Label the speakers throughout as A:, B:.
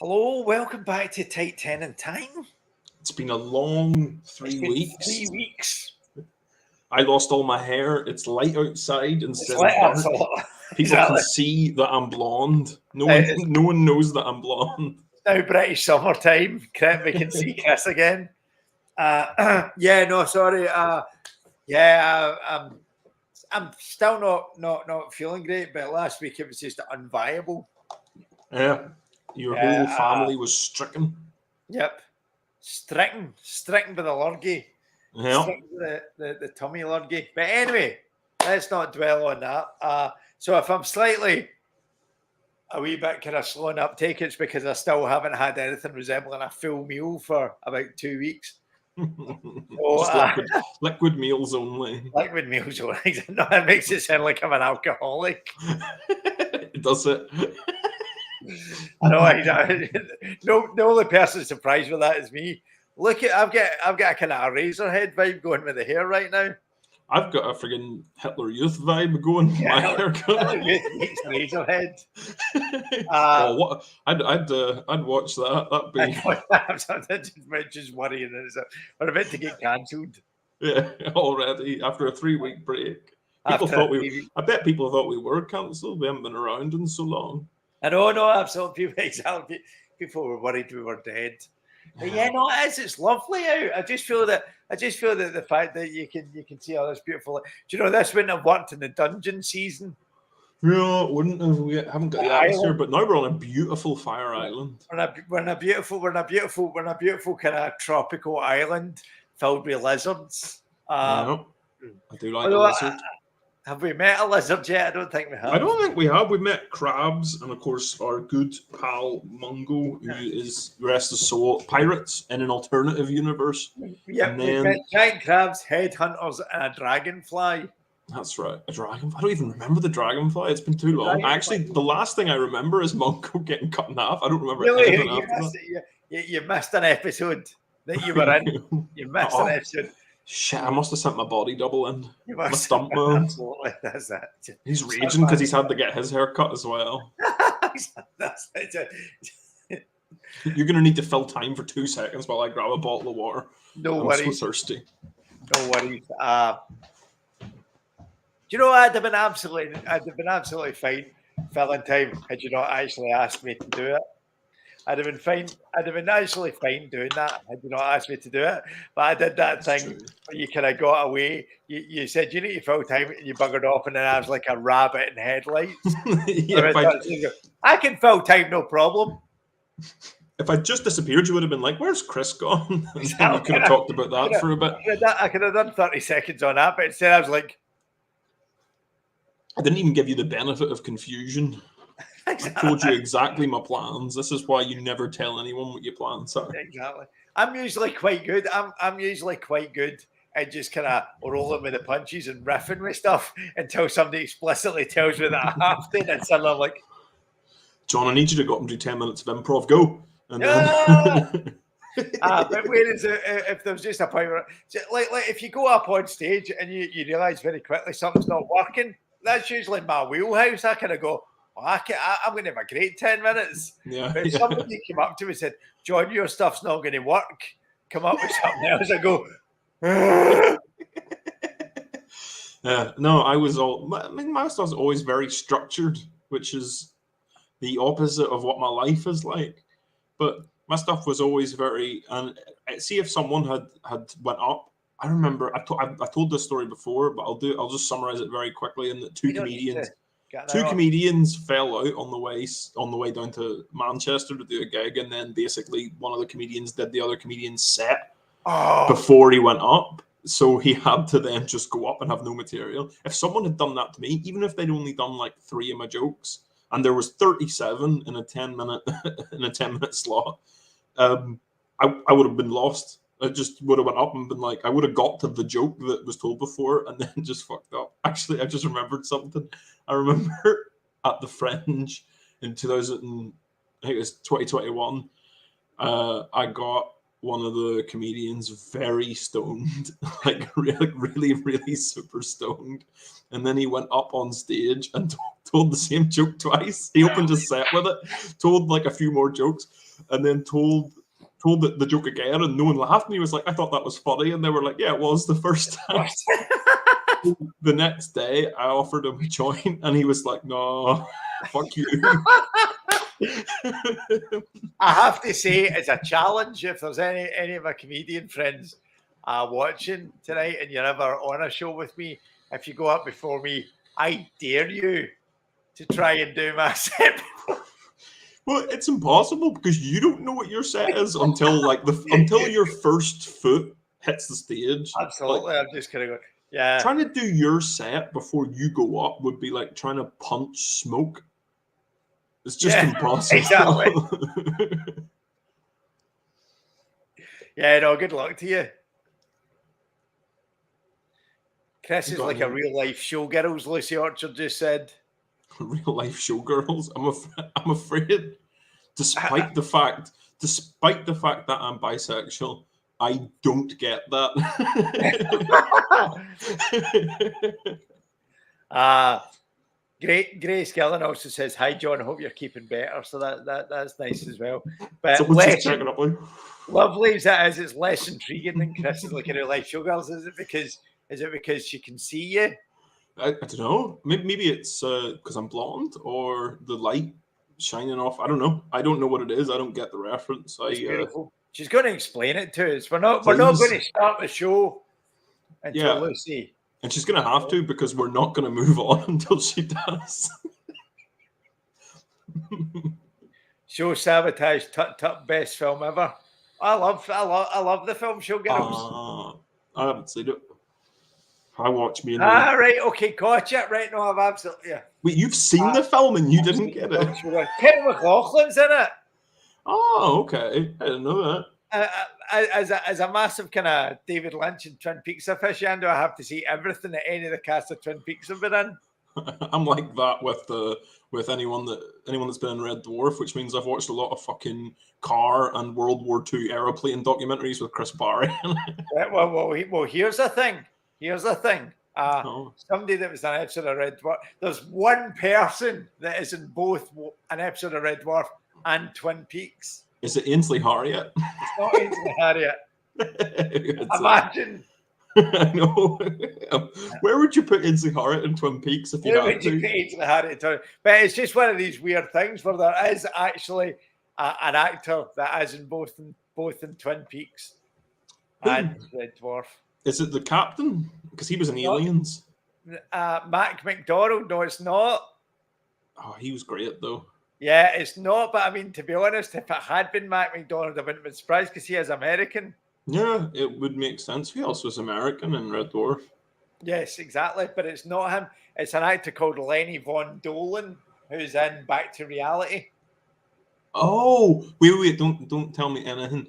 A: Hello, welcome back to Tight 10 and Time.
B: It's been a long
A: It's
B: 3 weeks.
A: 3 weeks.
B: I lost all my hair. It's light outside instead
A: It's
B: of dark. People
A: exactly.
B: can see that I'm blonde. No one knows that I'm blonde.
A: Now British summertime. We can see Chris again. Sorry. I'm still not feeling great, but last week it was just unviable.
B: Yeah, your whole family was stricken.
A: Yep, stricken by the lurgy.
B: Yeah,
A: stricken with the tummy lurgy. But anyway, let's not dwell on that. So if I'm slightly a wee bit kind of slow in uptake, it's because I still haven't had anything resembling a full meal for about 2 weeks.
B: Just liquid meals only.
A: Liquid meals only. No, it makes it sound like I'm an alcoholic.
B: Does it?
A: I know. No, the only person surprised with that is me. Look at I've got a kind of a razor head vibe going with the hair right now.
B: I've got a friggin' Hitler Youth vibe going with my haircut.
A: Razor head.
B: What? I'd watch that. That'd
A: be just worrying. We're about to get cancelled.
B: Yeah, already after a 3-week break. I bet people thought we were cancelled. We haven't been around in so long.
A: I know, no, absolutely. People were worried we were dead. But yeah, no, it is. It's lovely out. I just feel that the fact that you can see all this beautiful. Do you know this wouldn't have worked in the dungeon season?
B: No, it wouldn't have. We haven't got the atmosphere, but now we're on a beautiful fire island.
A: We're in a beautiful kind of tropical island filled with lizards.
B: I do like a lizard.
A: Have we met a lizard yet? I don't think we have.
B: I don't think we have. We met crabs and, of course, our good pal Mungo, who is, rest his soul, pirates in an alternative universe.
A: Yeah, we met giant crabs, headhunters, and a dragonfly.
B: That's right, a dragonfly. I don't even remember the dragonfly. It's been too long. Actually, the last thing I remember is Mungo getting cut in half. I don't remember anything after that.
A: You missed an episode that you were in. You missed an episode.
B: Shit, I must have sent my body double in. My stump man.
A: Absolutely, that's it.
B: He's raging because he's had to get his hair cut as well.
A: That's it.
B: You're going to need to fill time for 2 seconds while I grab a bottle of water.
A: No worries.
B: I'm so thirsty.
A: No worries. Do you know, I'd have been absolutely fine filling time had you not actually asked me to do it. I'd have been fine. I'd have been actually fine doing that had you not asked me to do it. But I did that thing where you kind of got away. You said you need to fill time and you buggered off, and then I was like a rabbit in headlights. I can fill time, no problem.
B: If I just disappeared, you would have been like, "Where's Chris gone?" And you could have talked about that for a bit.
A: I could have done 30 seconds on that, but instead I was like,
B: I didn't even give you the benefit of confusion. Exactly. I told you exactly my plans. This is why you never tell anyone what your plans are.
A: Exactly. I'm usually quite good. I'm usually quite good at just kind of rolling with the punches and riffing with stuff until somebody explicitly tells me that I have to. And suddenly I'm like,
B: John, I need you to go up and do 10 minutes of improv. Go. And
A: then... but whereas if there's just a point where, like if you go up on stage and you realise very quickly something's not working, that's usually my wheelhouse. I kind of go, I'm going to have a great 10 minutes.
B: Yeah.
A: But if somebody came up to me and said, John, your stuff's not going to work, come up with something else, I go,
B: my stuff's always very structured, which is the opposite of what my life is like. But my stuff was always very, and see if someone had went up. I remember I told this story before, but I'll just summarize it very quickly. And that two comedians fell out on the way down to Manchester to do a gig, and then basically one of the comedians did the other comedian's set before he went up, so he had to then just go up and have no material. If someone had done that to me, even if they'd only done like 3 of my jokes, and there was 37 in a 10-minute slot, I would have been lost. I just would have went up and been like, I would have got to the joke that was told before and then just fucked up. Actually, I just remembered something. I remember at the Fringe in 2021, I got one of the comedians very stoned, like really, really super stoned. And then he went up on stage and told the same joke twice. He opened his set with it, told like a few more jokes. and then told the joke again, and no one laughed. And he was like, "I thought that was funny," and they were like, "Yeah, it was the first time." The next day, I offered him a joint, and he was like, "No, fuck you."
A: I have to say, it's a challenge. If there's any of my comedian friends watching tonight, and you're ever on a show with me, if you go up before me, I dare you to try and do my set.
B: Well, it's impossible because you don't know what your set is until until your first foot hits the stage.
A: Absolutely,
B: Like,
A: I'm just gonna go. Yeah,
B: trying to do your set before you go up would be like trying to punch smoke. It's just impossible.
A: Exactly. Yeah, no, good luck to you. Chris is like a real life showgirls, Lucy Orchard just said.
B: Real life showgirls. I'm afraid, despite the fact that I'm bisexual, I don't get that.
A: Grace Gillen also says, "Hi John, hope you're keeping better." So that's nice as well. But
B: Someone's just checking up on.
A: Lovely as that is, it's less intriguing than Chris is like in real life showgirls. Is it because she can see you?
B: I don't know. Maybe it's because I'm blonde or the light shining off. I don't know. I don't know what it is. I don't get the reference.
A: It's beautiful. She's going to explain it to us. We're not going to start the show until Lucy.
B: And she's going to have to, because we're not going to move on until she does.
A: Show sabotage. Tut best film ever. I love the film Showgirls.
B: I haven't seen it. I watch me and
A: right, okay, gotcha. Right, no, I've absolutely. Yeah.
B: Wait, you've seen the film and you didn't get it?
A: Kevin McLaughlin's in it.
B: Oh, okay. I didn't know that.
A: As a massive kind of David Lynch and Twin Peaks aficionado, I have to see everything that any of the cast of Twin Peaks have been in.
B: I'm like that with anyone that's been in Red Dwarf, which means I've watched a lot of fucking car and World War II aeroplane documentaries with Chris Barry.
A: Well, here's the thing. Somebody that was in an episode of Red Dwarf. There's one person that is in both an episode of Red Dwarf and Twin Peaks.
B: Is it Ainsley Harriott?
A: It's not Ainsley Harriott. Imagine.
B: I know. Where would you put Ainsley Harriott in Twin Peaks if you had to? You put
A: Ainsley Harriott but it's just one of these weird things where there is actually an actor that is in both in Twin Peaks and Red Dwarf.
B: Is it the captain? Because he was in Aliens.
A: Mac McDonald. No, it's not.
B: Oh, he was great though.
A: Yeah, it's not. But I mean, to be honest, if it had been Mac McDonald, I wouldn't have been surprised because he is American.
B: Yeah, it would make sense. He also is American in Red Dwarf.
A: Yes, exactly. But it's not him. It's an actor called Lenny Von Dolan who's in Back to Reality.
B: Oh, wait! Don't tell me anything.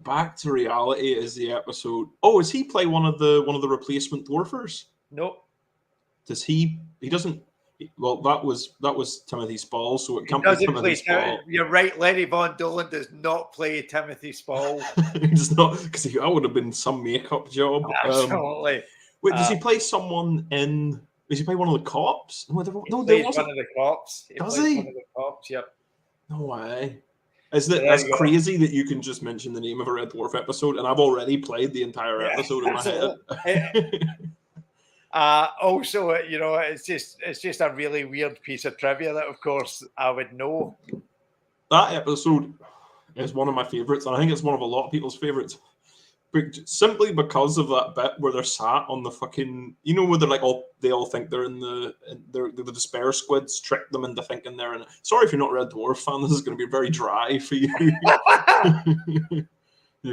B: Back to Reality is the episode. Oh, does he play one of the replacement dwarfers?
A: Nope.
B: Does he? He doesn't. Well, that was Timothy Spall, so it can't be Timothy Spall.
A: You're right. Lenny Von Dolan does not play Timothy Spall.
B: He does not, because that would have been some makeup job.
A: Absolutely.
B: Wait, does he play someone in? Does he play one of the cops? No,
A: he plays one of the cops.
B: Does he?
A: One of the cops. Yep.
B: No way. That's crazy that you can just mention the name of a Red Dwarf episode, and I've already played the entire episode in my head.
A: Also, it's just a really weird piece of trivia that, of course, I would know.
B: That episode is one of my favorites, and I think it's one of a lot of people's favorites. But simply because of that bit where they're sat on the fucking, where they're like they all think they're in the despair squids trick them into thinking they're in it. Sorry if you're not a Red Dwarf fan, this is going to be very dry for you.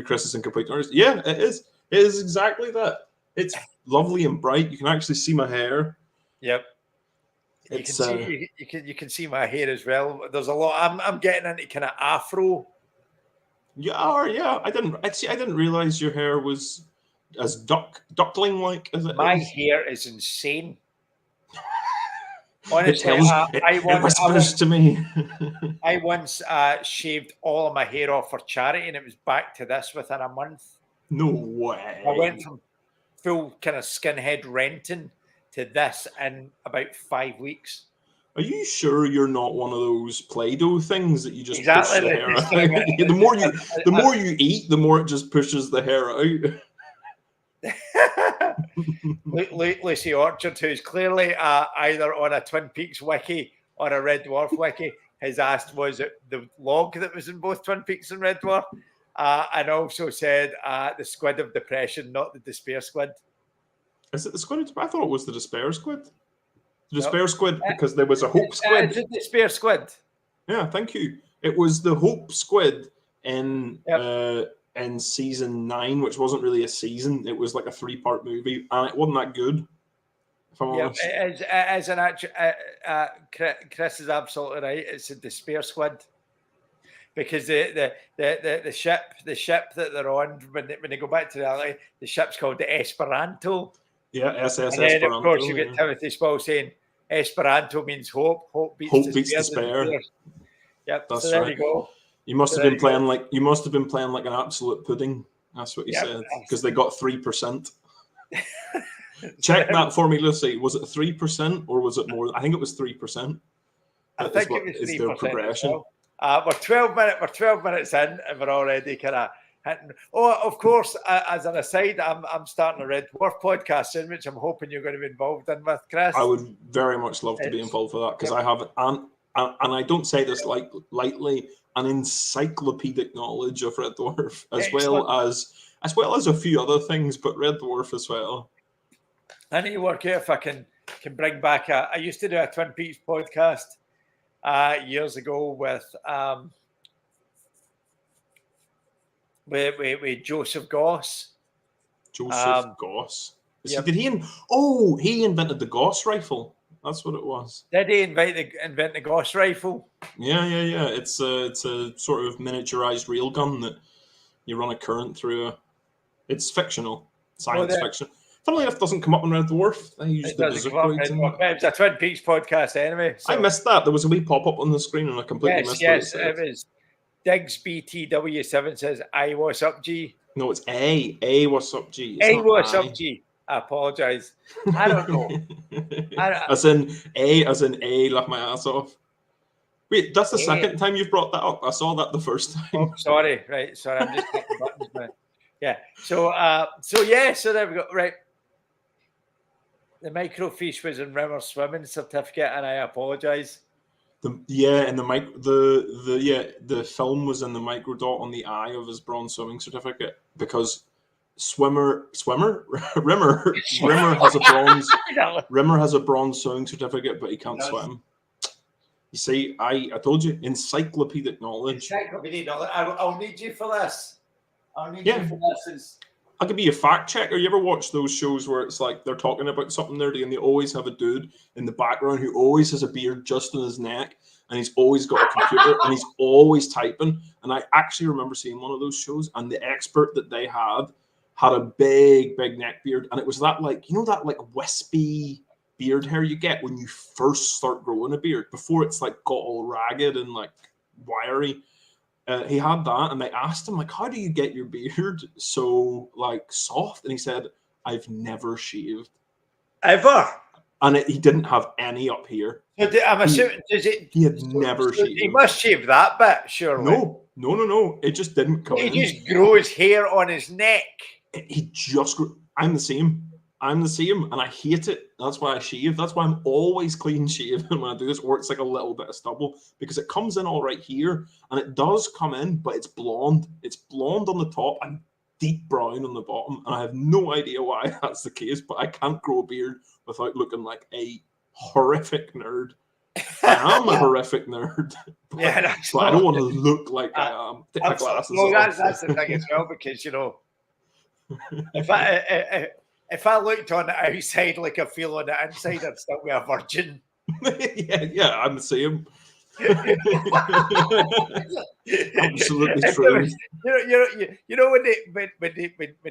B: Chris is in complete earnest. Yeah, it is. It is exactly that. It's lovely and bright. You can actually see my hair.
A: Yep. You can see my hair as well. There's a lot. I'm getting into kind of afro.
B: Yeah. I didn't realize your hair was as duckling like as it is.
A: My hair is insane. Honestly, it
B: whispers to me.
A: I once shaved all of my hair off for charity, and it was back to this within a month.
B: No way.
A: I went from full kind of skinhead renting to this in about 5 weeks.
B: Are you sure you're not one of those Play-Doh things that you just
A: Exactly,
B: push the
A: like
B: hair
A: this
B: out?
A: thing.
B: The more you eat, the more it just pushes the hair out.
A: Lucy Orchard, who's clearly either on a Twin Peaks wiki or a Red Dwarf wiki, has asked, was it the log that was in both Twin Peaks and Red Dwarf? And also said the squid of depression, not the despair squid.
B: Is it the squid? I thought it was the despair squid. The
A: No.
B: despair squid because there was a hope squid.
A: It's a despair squid.
B: Yeah, thank you. It was the hope squid in season 9, which wasn't really a season. It was like a 3-part movie, and it wasn't that good. If I'm honest,
A: as an actual, Chris is absolutely right. It's a despair squid because the ship that they're on when they go back to reality, the ship's called the Esperanto.
B: Yeah, SS
A: and then
B: Esperanto.
A: Of course, you get Timothy Spall saying Esperanto means hope. Hope beats despair. Yep.
B: That's
A: so there
B: right.
A: you go.
B: You must have been playing like an absolute pudding. That's what you said because they got 3%. Check that for me, Lucy. Was it 3% or was it more? I think it was 3%.
A: I think it was 3%.
B: Is their progression?
A: Well. We're 12 minutes in, and we're already kind of hitting. Oh, of course. As an aside, I'm starting a Red Dwarf podcast soon, which I'm hoping you're going to be involved in with, Chris.
B: I would very much love to be involved with that because I have and I don't say this lightly, an encyclopedic knowledge of Red Dwarf as well as a few other things, but Red Dwarf as well.
A: I need to work out if I can bring back I used to do a Twin Peaks podcast years ago with Joseph Goss.
B: Goss. Did he invented the Goss rifle? That's what it was.
A: Did he invent the Goss rifle?
B: Yeah. It's a sort of miniaturized railgun that you run a current through. It's fictional, science fiction. Funnily enough, doesn't come up on Red Dwarf. They use the bazookoids.
A: It was a Twin Peaks podcast anyway.
B: So. I missed that. There was a wee pop-up on the screen and I completely missed it.
A: Yes, it was. Diggs BTW7 says, I what's up, G?
B: No, it's A. A what's up, G.
A: A what's up, G. I apologise. I don't know.
B: As in A, laugh my ass off. Wait, that's the second time you've brought that up. I saw that the first time.
A: Oh, sorry. Right. Sorry, I'm just clicking buttons now. Yeah. So there we go. Right. The microfiche was in Rimmer's swimming certificate, and I apologise.
B: The film was in the microdot on the eye of his bronze swimming certificate because Rimmer has a bronze swimming certificate, but he can't swim. You see, I told you, encyclopedic knowledge.
A: I'll need you for this.
B: I could be a fact checker. You ever watch those shows where it's like they're talking about something nerdy and they always have a dude in the background who always has a beard just on his neck and he's always got a computer and he's always typing. And I actually remember seeing one of those shows and the expert that they had a big neck beard. And it was that that wispy beard hair you get when you first start growing a beard before it's like got all ragged and like wiry. He had that, and they asked him, like, how do you get your beard so, like, soft? And he said, I've never shaved.
A: Ever?
B: And he didn't have any up here.
A: I'm assuming,
B: he had never shaved.
A: He must shave that bit, surely.
B: No. It just didn't come in.
A: He just grows hair on his neck.
B: He just grew. I'm the same, and I hate it. That's why I shave. That's why I'm always clean shaven when I do this, or it's like a little bit of stubble because it comes in all right here, and it does come in, but it's blonde. It's blonde on the top and deep brown on the bottom, and I have no idea why that's the case, but I can't grow a beard without looking like a horrific nerd. I am a horrific nerd, but I don't want to look like I am. Take my glasses off.
A: That's the thing as well, because, you know, if I looked on the outside like I feel on the inside, I'd still be a virgin.
B: yeah, I'm the same. Absolutely true.
A: You know when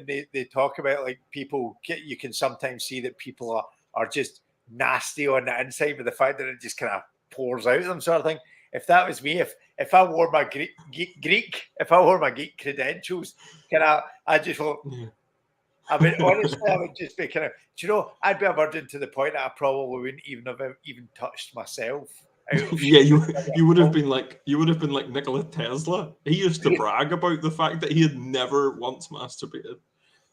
A: they talk about like people, you can sometimes see that people are just nasty on the inside, but the fact that it just kind of pours out of them, sort of thing. If that was me, if I wore my Greek credentials, I just thought. I mean, honestly, I would just be kind of, do you know, I'd be a virgin to the point that I probably wouldn't even have even touched myself.
B: Yeah, you would have been like Nikola Tesla. He used to brag about the fact that he had never once masturbated.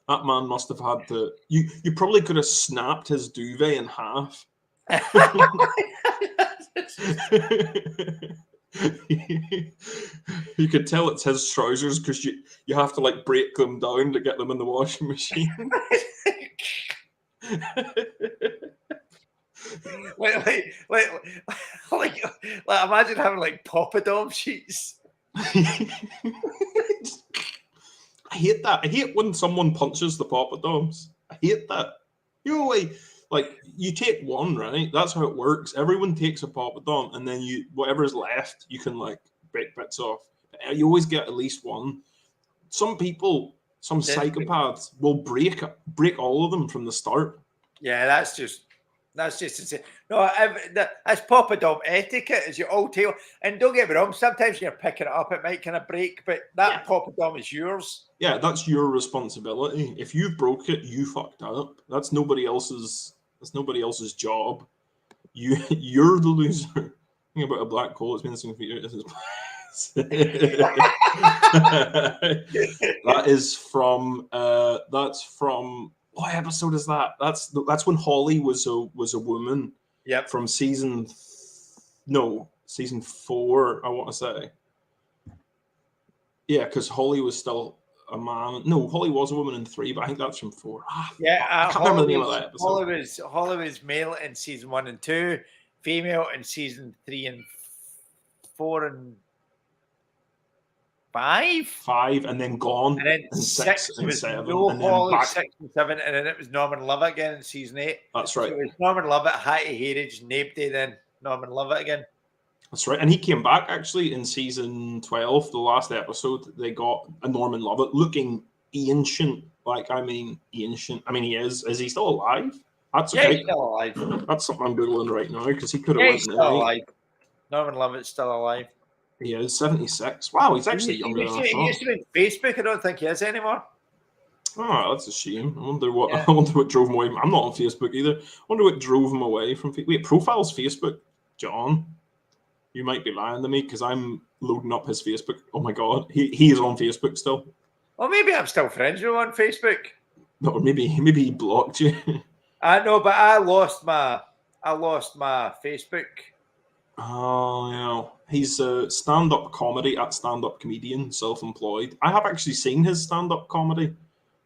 B: That man must have had to. You probably could have snapped his duvet in half. You could tell it's his trousers because you have to like break them down to get them in the washing machine.
A: like imagine having like Poppadom sheets.
B: I hate that. I hate when someone punches the poppadoms. I hate that. You know, like you take one, right? That's how it works. Everyone takes a poppadom, and then whatever's left, you can like break bits off. You always get at least one. Some people, some psychopaths, will break all of them from the start.
A: Yeah, that's just insane. No, that's Poppadom etiquette. Is you all take, and don't get me wrong. Sometimes you're picking it up, it might kind of break, but that Poppadom is yours.
B: Yeah, that's your responsibility. If you've broke it, you fucked up. That's nobody else's. That's nobody else's job. You're the loser. Think about a black hole. It's been listening for years. That is from. That's from. What episode is that? That's when Holly was a woman.
A: Yep.
B: From season 4. I want to say. Yeah, because Holly was still a man. No, Holly was a woman in 3, but I think that's from 4.
A: Yeah,
B: I can't remember the name of that episode.
A: Holly was male in season 1 and 2, female in season 3 and 4 and 5.
B: 5, and then gone.
A: And then 6 and 7. No, and Holly, 6 and 7, and then it was Norman Lovett again in season 8.
B: That's right.
A: So it was Norman Lovett, Hattie Hayridge, Nape then Norman Lovett again.
B: That's right. And he came back actually in season 12, the last episode. They got a Norman Lovett looking ancient. Like, I mean, ancient. I mean, he is. Is he still alive? He's
A: still alive.
B: That's something I'm Googling right now because he could have
A: he's still alive. Norman Lovett's still alive.
B: He is 76. Wow, he's actually younger than I thought.
A: He used to be on Facebook. I don't think he is anymore.
B: Oh, that's a shame. I wonder what drove him away. I'm not on Facebook either. I wonder what drove him away from Facebook. Wait, profiles Facebook? John? You might be lying to me because I'm loading up his Facebook. Oh my god, he is on Facebook still.
A: Well, maybe I'm still friends with him on Facebook.
B: No, maybe he blocked you.
A: I know, but I lost my Facebook.
B: Oh yeah, he's a stand-up comedy at stand-up comedian, self-employed. I have actually seen his stand-up comedy.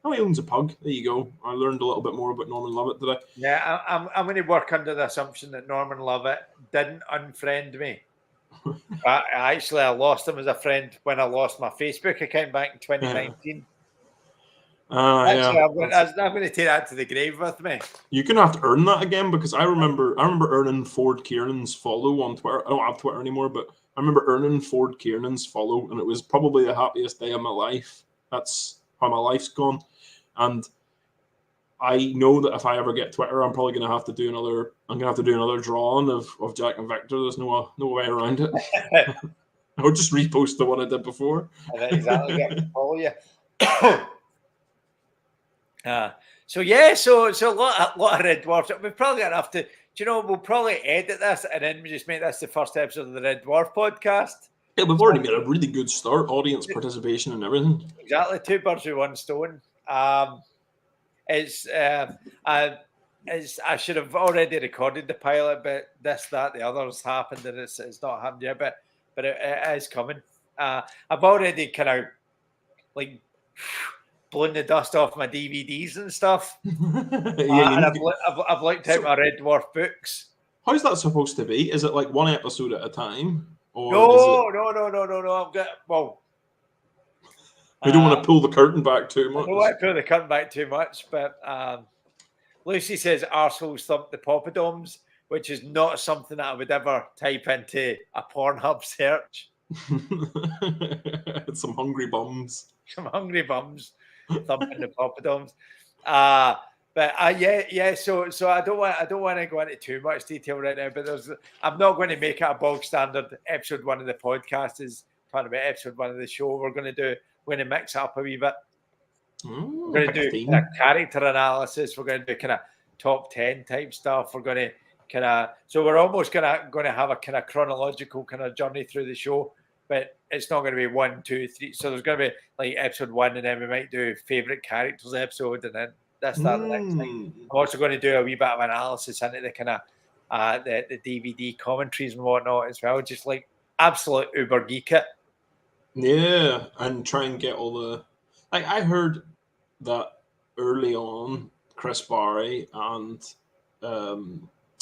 B: Oh, he owns a pug. There you go. I learned a little bit more about Norman Lovett today.
A: Yeah, I'm going to work under the assumption that Norman Lovett didn't unfriend me. I lost him as a friend when I lost my Facebook account back in 2019. I'm going to take that to the grave with me.
B: You're going to have to earn that again because I remember earning Ford Kiernan's follow on Twitter. I don't have Twitter anymore, but I remember earning Ford Kiernan's follow, and it was probably the happiest day of my life. That's how my life's gone. And I know that if I ever get Twitter, I'm probably going to have to do another. I'm going to have to do another drawing of Jack and Victor. There's no way around it. I'll just repost the one I did before.
A: Exactly. Follow you. So a lot of Red Dwarfs. We've probably got enough to. Do you know? We'll probably edit this and then we just make this the first episode of the Red Dwarf podcast.
B: Yeah, we've already made a really good start. Audience participation and everything.
A: Exactly, 2 birds with 1 stone. I should have already recorded the pilot, but this, that, the others happened, and it's not happened yet. But it is coming. I've already kind of like blown the dust off my DVDs and stuff. And I've looked at my Red Dwarf books.
B: How's that supposed to be? Is it like 1 episode at a time? Or
A: no. I've got
B: I don't want to pull the curtain back too much.
A: I don't want to pull the curtain back too much, but Lucy says arseholes thump the poppadoms, which is not something that I would ever type into a Pornhub search.
B: Some hungry bums.
A: Some hungry bums thumping the poppadoms. So I don't want to go into too much detail right now, but I'm not going to make it a bog standard episode 1 of the podcast is talking about episode 1 of the show. We're going to mix it up a wee bit. We're going to
B: pick a
A: do
B: theme.
A: kind of character analysis. We're going to do kind of top 10 type stuff. We're going to kind of, so we're almost going to have a kind of chronological kind of journey through the show, but it's not going to be 1, 2, 3. So there's going to be like episode 1, and then we might do favorite characters episode, and then that's that the next thing. I'm also going to do a wee bit of analysis into the kind of the DVD commentaries and whatnot as well. Just like absolute uber geek it.
B: Yeah, and try and get all the. Like I heard that early on, Chris Barry and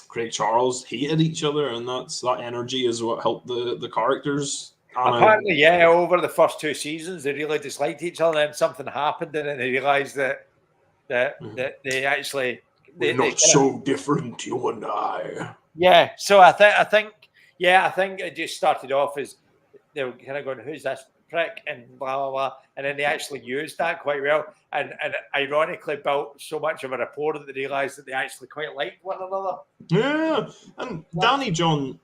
B: Craig Charles hated each other, and that energy is what helped the characters. And
A: apparently, yeah, over the first 2 seasons, they really disliked each other, and then something happened, and then they realised that they actually
B: we're not so different, you and I.
A: Yeah, so I think it just started off as they were kind of going, "Who's this prick?" and blah blah blah, and then they actually used that quite well, and ironically built so much of a rapport that they realised that they actually quite liked one another.
B: Yeah, and Danny John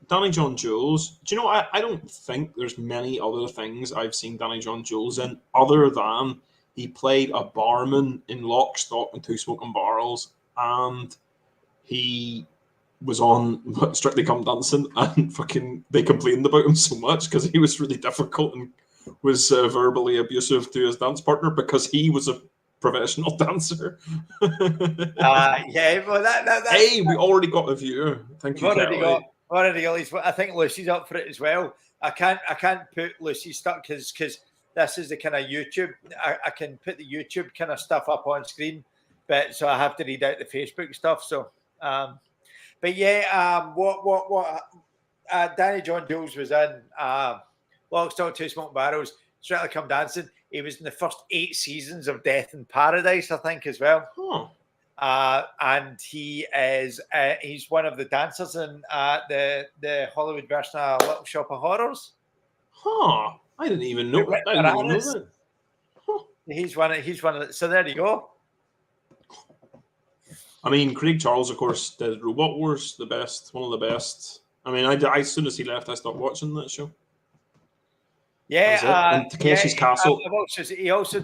B: Jules. Do you know? I don't think there's many other things I've seen Danny John Jules in other than he played a barman in Lock, Stock, and Two Smoking Barrels, and he was on Strictly Come Dancing, and fucking they complained about him so much because he was really difficult and was verbally abusive to his dance partner because he was a professional dancer.
A: Yeah, well,
B: hey, we already got a viewer. Thank you,
A: already got. I think Lucy's up for it as well. I can't put Lucy stuck because this is the kind of YouTube. I can put the YouTube kind of stuff up on screen, but so I have to read out the Facebook stuff. So. But yeah, what Danny John Jules was in Lock, Stock, Two Smoking Barrels, Strictly Come Dancing. He was in the first 8 seasons of Death in Paradise, I think, as well. And he is he's one of the dancers in the Hollywood version of Little Shop of Horrors.
B: I didn't even know that.
A: He's one of the, so there you go.
B: I mean, Craig Charles, of course, did Robot Wars, one of the best. I mean, as soon as he left, I stopped watching that show.
A: Yeah,
B: and Takeshi's Castle.
A: He also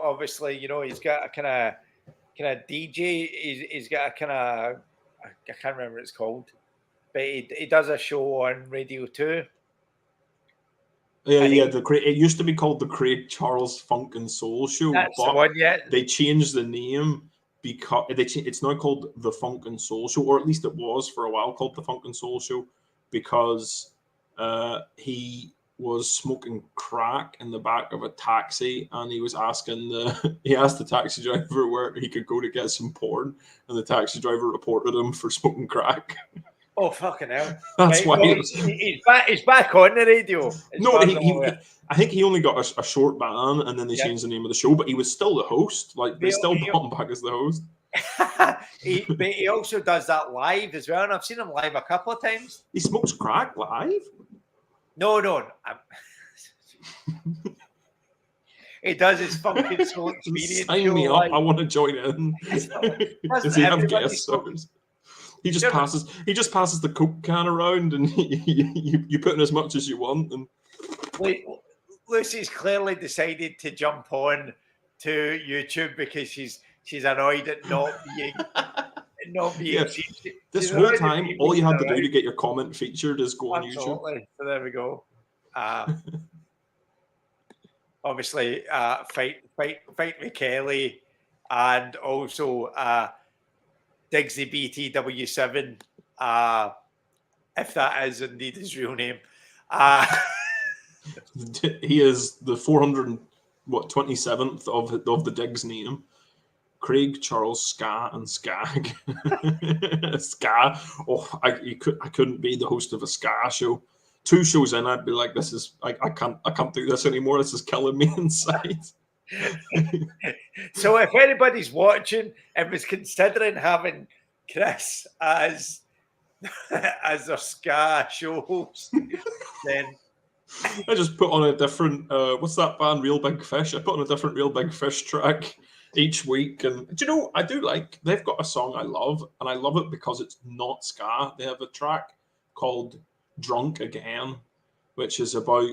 A: obviously, he's got a kind of DJ. He's got a kind of, I can't remember what it's called, but he does a show on Radio 2.
B: Yeah. It used to be called the Craig Charles Funk and Soul Show,
A: That's
B: but
A: the one, yeah.
B: They changed the name because it's now called the Funk and Soul Show, or at least it was for a while called the Funk and Soul Show, because he was smoking crack in the back of a taxi, and he was asking he asked the taxi driver where he could go to get some porn, and the taxi driver reported him for smoking crack.
A: Oh, fucking hell.
B: That's why
A: he's back on the radio.
B: I think he only got a short ban, and then they changed the name of the show, but he was still the host. Like, they still brought him back as the host.
A: He also does that live as well, and I've seen him live a couple of times.
B: He smokes crack live?
A: No. He does his fucking soul experience.
B: Sign me up. I want to join in. Does he have guest stars? He just passes the Coke can around, and you put in as much as you want. And
A: Lucy's clearly decided to jump on to YouTube because she's annoyed at not being.
B: Yeah. This whole time, all you had to do to get your comment featured is go on YouTube.
A: So there we go. Obviously, fight with Kelly, and also Diggsy BTW7, if that is indeed his real name.
B: He is the 427th of the Diggs name. Craig Charles Ska and Skag. Ska. Oh, I couldn't be the host of a ska show. 2 shows in, I'd be like, this is I can't do this anymore. This is killing me inside.
A: So if anybody's watching and was considering having Chris as their ska show host, then
B: I just put on a different what's that band, Real Big Fish? I put on a different Real Big Fish track each week, and do you know, I do like, they've got a song I love, and I love it because it's not ska. They have a track called Drunk Again, which is about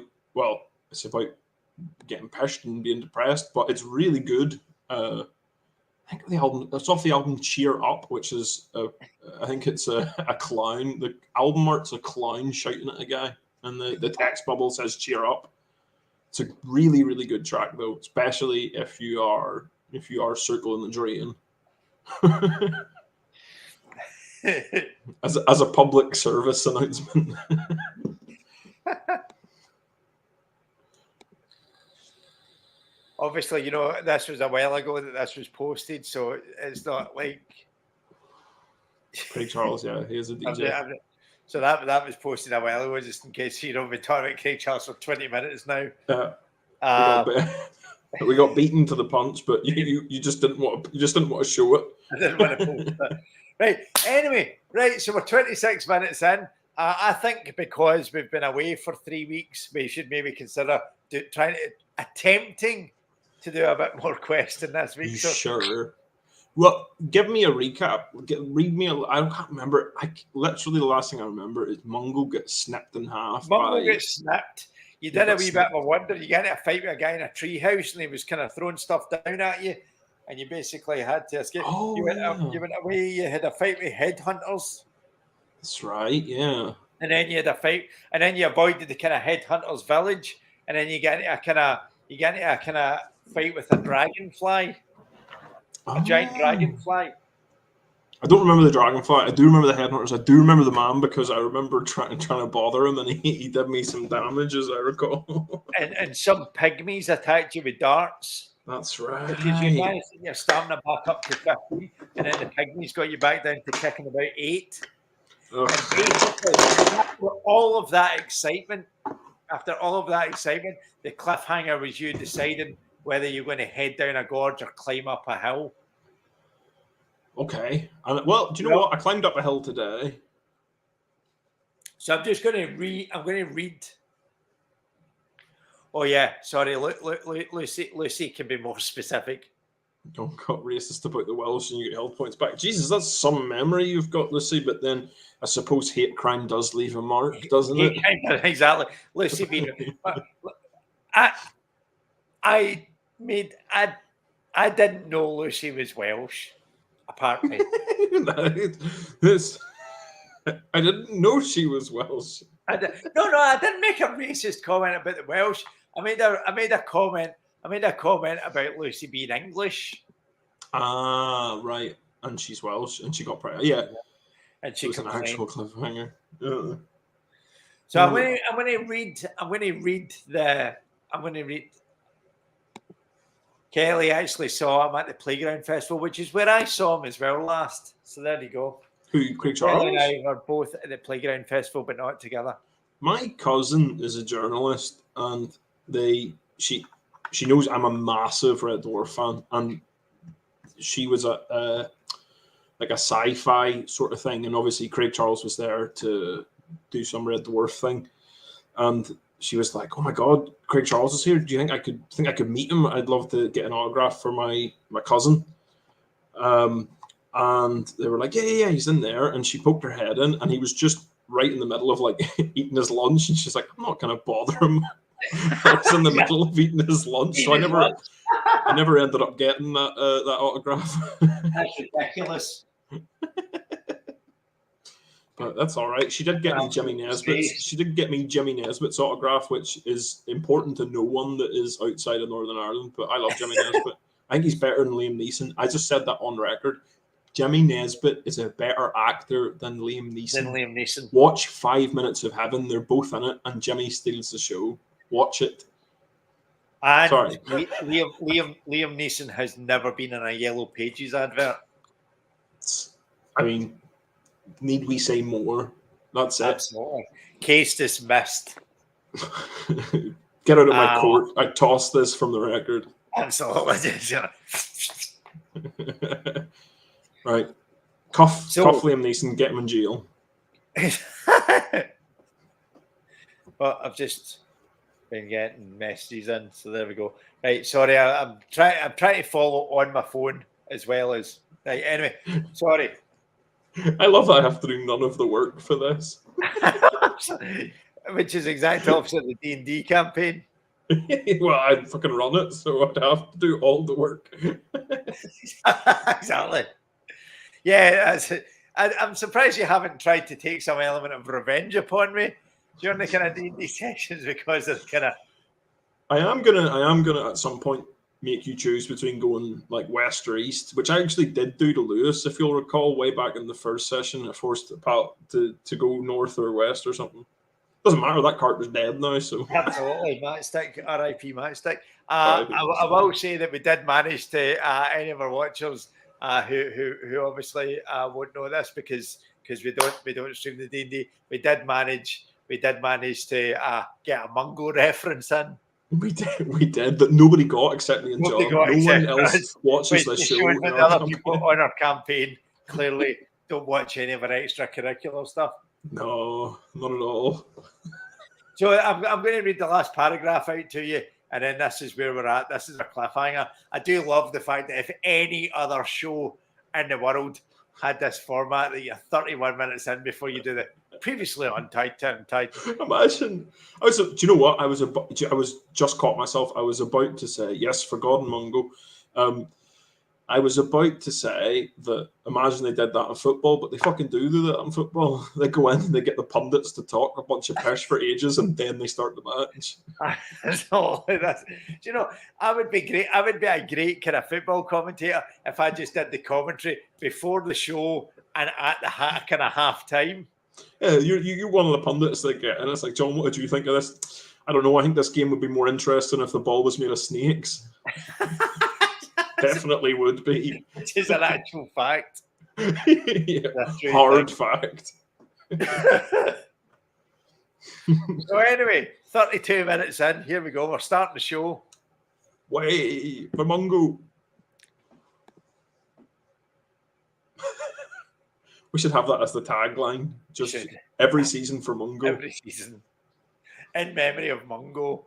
B: getting pissed and being depressed, but it's really good. I think it's off the album Cheer Up, which is I think it's a clown. The album art's a clown shouting at a guy, and the text bubble says Cheer Up. It's a really, really good track though, especially if you are circling the drain. as a public service announcement.
A: Obviously, this was a while ago that this was posted, so it's not like
B: Craig Charles, yeah, he is a DJ.
A: So that was posted a while ago, just in case we've been talking about Craig Charles for 20 minutes now.
B: We got beaten to the punch, but you just didn't want to show it.
A: I didn't want to post it. Right. Anyway, right. So we're 26 minutes in. I think because we've been away for 3 weeks, we should maybe consider attempting to do a bit more questing this week.
B: Sure. Well, give me a recap. Read me. I can't remember. Literally the last thing I remember is Mungo gets snipped in half.
A: Mungo gets snipped. You did a wee bit of a wonder. You got into a fight with a guy in a treehouse, and he was kind of throwing stuff down at you, and you basically had to escape.
B: Oh,
A: you went away. You had a fight with headhunters.
B: That's right. Yeah.
A: And then you had a fight, and then you avoided the kind of headhunters village, and then you get into a kind of fight with a dragonfly, a giant dragonfly.
B: I don't remember the dragonfly. I do remember the headhunters. I do remember the man because I remember trying to bother him, and he did me some damage, as I recall.
A: and some pygmies attacked you with darts.
B: That's right.
A: Because you managed to get your stamina back up to 50, and then the pygmies got you back down to kicking about 8. And basically, after all of that excitement, the cliffhanger was you deciding whether you're going to head down a gorge or climb up a hill.
B: Okay. Well, do you know what? I climbed up a hill today.
A: So I'm just going to read. I'm going to read. Oh yeah, sorry, Lucy can be more specific.
B: Don't got racist about the Welsh and you get health points back. Jesus, that's some memory you've got, Lucy. But then I suppose hate crime does leave a mark, doesn't it?
A: Exactly, Lucy being. I didn't know Lucy was Welsh. Apparently,
B: I didn't know she was Welsh.
A: I didn't make a racist comment about the Welsh. I made a comment about Lucy being English.
B: Ah, right. And she's Welsh, and she got pregnant. Yeah,
A: and she
B: was an actual cliffhanger. Yeah.
A: So I'm going to read. Kelly actually saw him at the Playground Festival, which is where I saw him as well last. So there you go.
B: Who, Craig Charles?
A: Kelly and I were both at the Playground Festival, but not together.
B: My cousin is a journalist, and she knows I'm a massive Red Dwarf fan, and she was a sci-fi sort of thing, and obviously Craig Charles was there to do some Red Dwarf thing, and she was like, "Oh my God, Craig Charles is here. Do you think I could meet him? I'd love to get an autograph for my cousin." And they were like, "Yeah, he's in there." And she poked her head in, and he was just right in the middle of like eating his lunch, and she's like, "I'm not gonna bother him." I was in the middle of eating his lunch, so I never ended up getting that autograph.
A: That's ridiculous.
B: But that's all right. She did get me Jimmy Nesbitt's. She did get me Jimmy Nesbitt's autograph, which is important to no one that is outside of Northern Ireland. But I love Jimmy Nesbitt. I think he's better than Liam Neeson. I just said that on record. Jimmy Nesbitt is a better actor than Liam Neeson. Watch 5 Minutes of Heaven. They're both in it, and Jimmy steals the show. Watch it.
A: And sorry. Liam Neeson has never been in a Yellow Pages advert.
B: I mean, need we say more? That's it.
A: Absolutely. Case dismissed.
B: Get out of my court. I tossed this from the record.
A: Absolutely.
B: Right. Cuff Liam Neeson, get him in jail.
A: Well, I've just been getting messages in, so there we go. Right, sorry, I'm trying to follow on my phone as well as right. Anyway, sorry.
B: I love that I have to do none of the work for this.
A: Which is exactly opposite of the D&D campaign.
B: Well, I'd fucking run it, so I'd have to do all the work.
A: Exactly. Yeah, I'm surprised you haven't tried to take some element of revenge upon me during the kind of D&D sessions, because there's kind of...
B: I am gonna at some point make you choose between going like west or east, which I actually did do to Lewis, if you'll recall, way back in the first session. I forced the pal to go north or west or something. Doesn't matter, that cart was dead now, so
A: Absolutely, Matchstick, RIP Matchstick.
B: R.I.P.
A: I will say that we did manage to, any of our watchers who obviously won't know this because we don't stream the D&D, we did manage to get a Mungo reference in.
B: We did, but nobody got except me and
A: Nobody
B: John.
A: got
B: No
A: except
B: one else watches this show.
A: Showing that the other people on our campaign clearly don't watch any of our extracurricular stuff.
B: No, not at all.
A: So I'm going to read the last paragraph out to you, and then this is where we're at. This is a cliffhanger. I do love the fact that if any other show in the world had this format, that you're 31 minutes in before you do the previously on Titan.
B: Imagine. Do you know what? I was just caught myself. I was about to say, yes, for God and Mungo. I was about to say that imagine they did that in football, but they fucking do that in football. They go in and they get the pundits to talk a bunch of pish for ages, and then they start the match.
A: So you know, I would be great. I would be a great kind of football commentator if I just did the commentary before the show and at the kind of half time.
B: Yeah, you're one of the pundits that get, and it's like, John, what did you think of this? I don't know. I think this game would be more interesting if the ball was made of snakes. Definitely would be.
A: Which is an actual fact.
B: Yeah, hard fact.
A: So anyway, 32 minutes in. Here we go. We're starting the show.
B: Way for Mungo. We should have that as the tagline. Just every season for Mungo.
A: Every season. In memory of Mungo.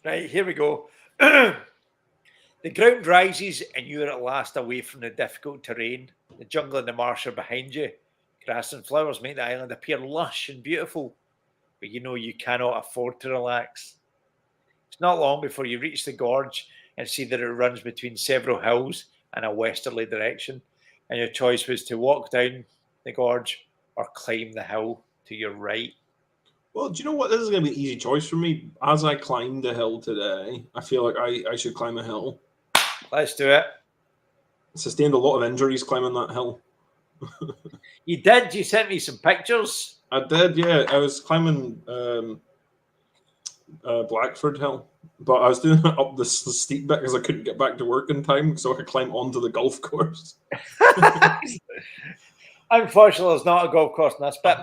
A: Right, here we go. The ground rises and you are at last away from the difficult terrain. The jungle and the marsh are behind you. Grass and flowers make the island appear lush and beautiful, but you know you cannot afford to relax. It's not long before you reach the gorge and see that it runs between several hills in a westerly direction, and your choice was to walk down the gorge or climb the hill to your right.
B: Well, do you know what? This is going to be an easy choice for me. As I climbed the hill today, I feel like I should climb a hill.
A: Let's do it.
B: Sustained a lot of injuries climbing that hill.
A: You did? You sent me some pictures?
B: I did, yeah. I was climbing Blackford Hill, but I was doing it up the steep bit because I couldn't get back to work in time so I could climb onto the golf course.
A: Unfortunately, there's not a golf course in this bit.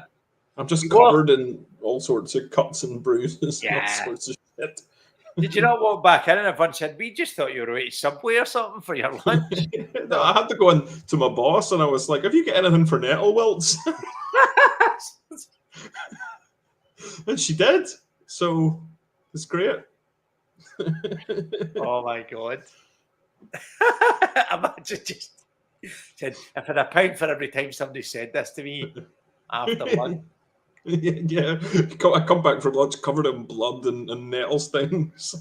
B: I'm just covered in all sorts of cuts and bruises and all
A: Yeah.
B: sorts of shit.
A: Did you not walk back in and everyone said, we just thought you were away to Subway or something for your lunch?
B: No, I had to go in to my boss and I was like, have you got anything for nettle wilts? And she did. So it's great.
A: Oh my God. Imagine just said, if I had £1 for every time somebody said this to me after lunch.
B: Yeah, I come back from lunch covered in blood and nettle stings.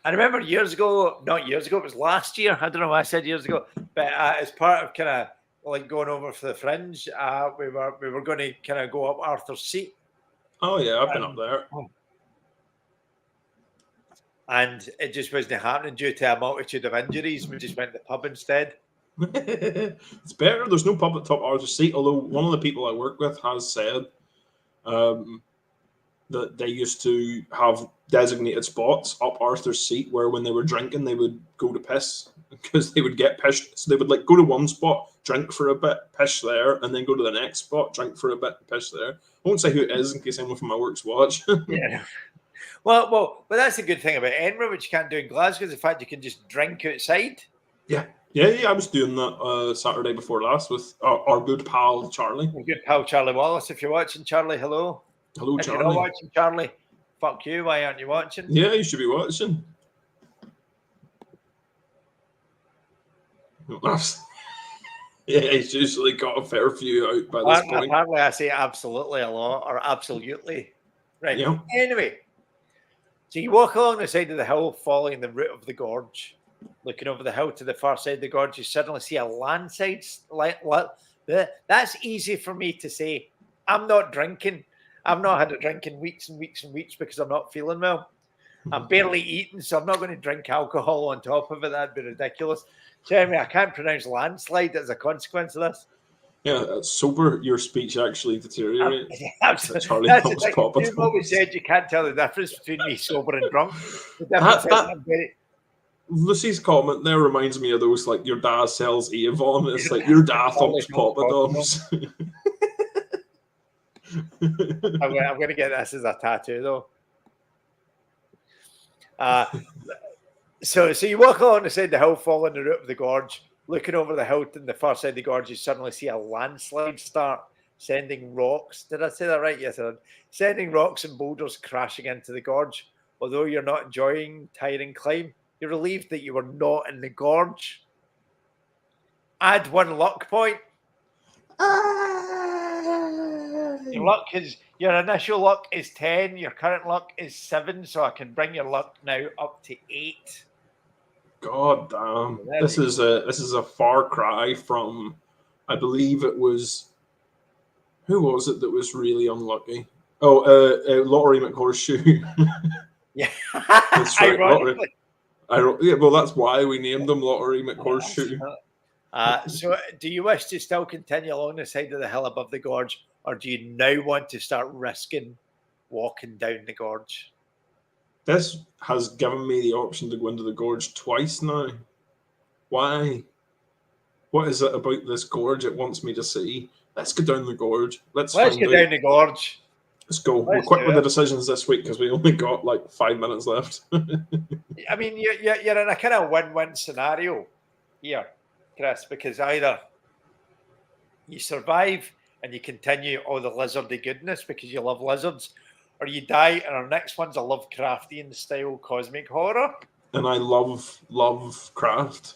A: I remember years ago, not years ago, it was last year. I don't know why I said years ago, but as part of kind of like going over for the Fringe, we were going to kind of go up Arthur's Seat.
B: Oh yeah, I've been up there.
A: And it just wasn't happening due to a multitude of injuries. We just went to the pub instead.
B: It's better. There's no pub at top Arthur's Seat, although one of the people I work with has said that they used to have designated spots up Arthur's Seat where when they were drinking they would go to piss because they would get pissed. So they would like go to one spot, drink for a bit, piss there, and then go to the next spot, drink for a bit, piss there. I won't say who it is in case anyone from my work's watch.
A: Yeah. Well, but that's the good thing about Edinburgh, which you can't do in Glasgow, is the fact you can just drink outside.
B: Yeah. I was doing that Saturday before last with our good pal Charlie.
A: Our good pal Charlie Wallace. If you're watching, Charlie, hello.
B: Hello,
A: if
B: Charlie.
A: If you're not watching, Charlie, fuck you. Why aren't you watching?
B: Yeah, you should be watching. Yeah, he's usually got a fair few out by this point.
A: Apparently, I say absolutely a lot, or absolutely. Right.
B: Yeah.
A: Anyway, so you walk along the side of the hill, following the route of the gorge. Looking over the hill to the far side of the gorge, you suddenly see a landslide. That's easy for me to say. I'm not drinking. I've not had a drink in weeks and weeks and weeks because I'm not feeling well. I'm barely eating, so I'm not going to drink alcohol on top of it. That'd be ridiculous. So anyway, I can't pronounce landslide as a consequence of this.
B: Yeah, sober, your speech actually deteriorates. Charlie
A: That's the
B: Mills
A: thing.
B: Papa
A: You've always
B: John's.
A: said you can't tell the difference between me sober and drunk. The difference
B: That
A: is I'm very,
B: Lucy's comment there reminds me of those like your dad sells Avon. It's like your dad
A: Charlie
B: thumps
A: Mills
B: Papa Doms.
A: I'm going to get this as a tattoo though. So you walk along the side of the hill, following the route of the gorge. Looking over the hill to the far side of the gorge, you suddenly see a landslide start, sending rocks. Did I say that right? Yes, I did. Sending rocks and boulders crashing into the gorge. Although you're not enjoying tiring climb, you're relieved that you were not in the gorge. Add 1 luck point. Your initial luck is 10. Your current luck is 7. So I can bring your luck now up to 8.
B: God damn! This is a far cry from, I believe it was, who was it that was really unlucky? Oh, Lottery McHorseshoe.
A: Yeah,
B: That's right.
A: ironically.
B: Yeah, well, that's why we named them Lottery McHorseshoe.
A: So, do you wish to still continue along the side of the hill above the gorge, or do you now want to start risking walking down the gorge?
B: This has given me the option to go into the gorge twice now. Why? What is it about this gorge it wants me to see? Let's go down the gorge. Let's
A: go
B: find
A: down the gorge.
B: Let's go. We're quick with the decisions this week because we only got like 5 minutes left.
A: I mean, you're in a kind of win-win scenario here, Chris, because either you survive and you continue all the lizardy goodness because you love lizards, or you die, and our next one's a Lovecraftian style cosmic horror.
B: And I love craft.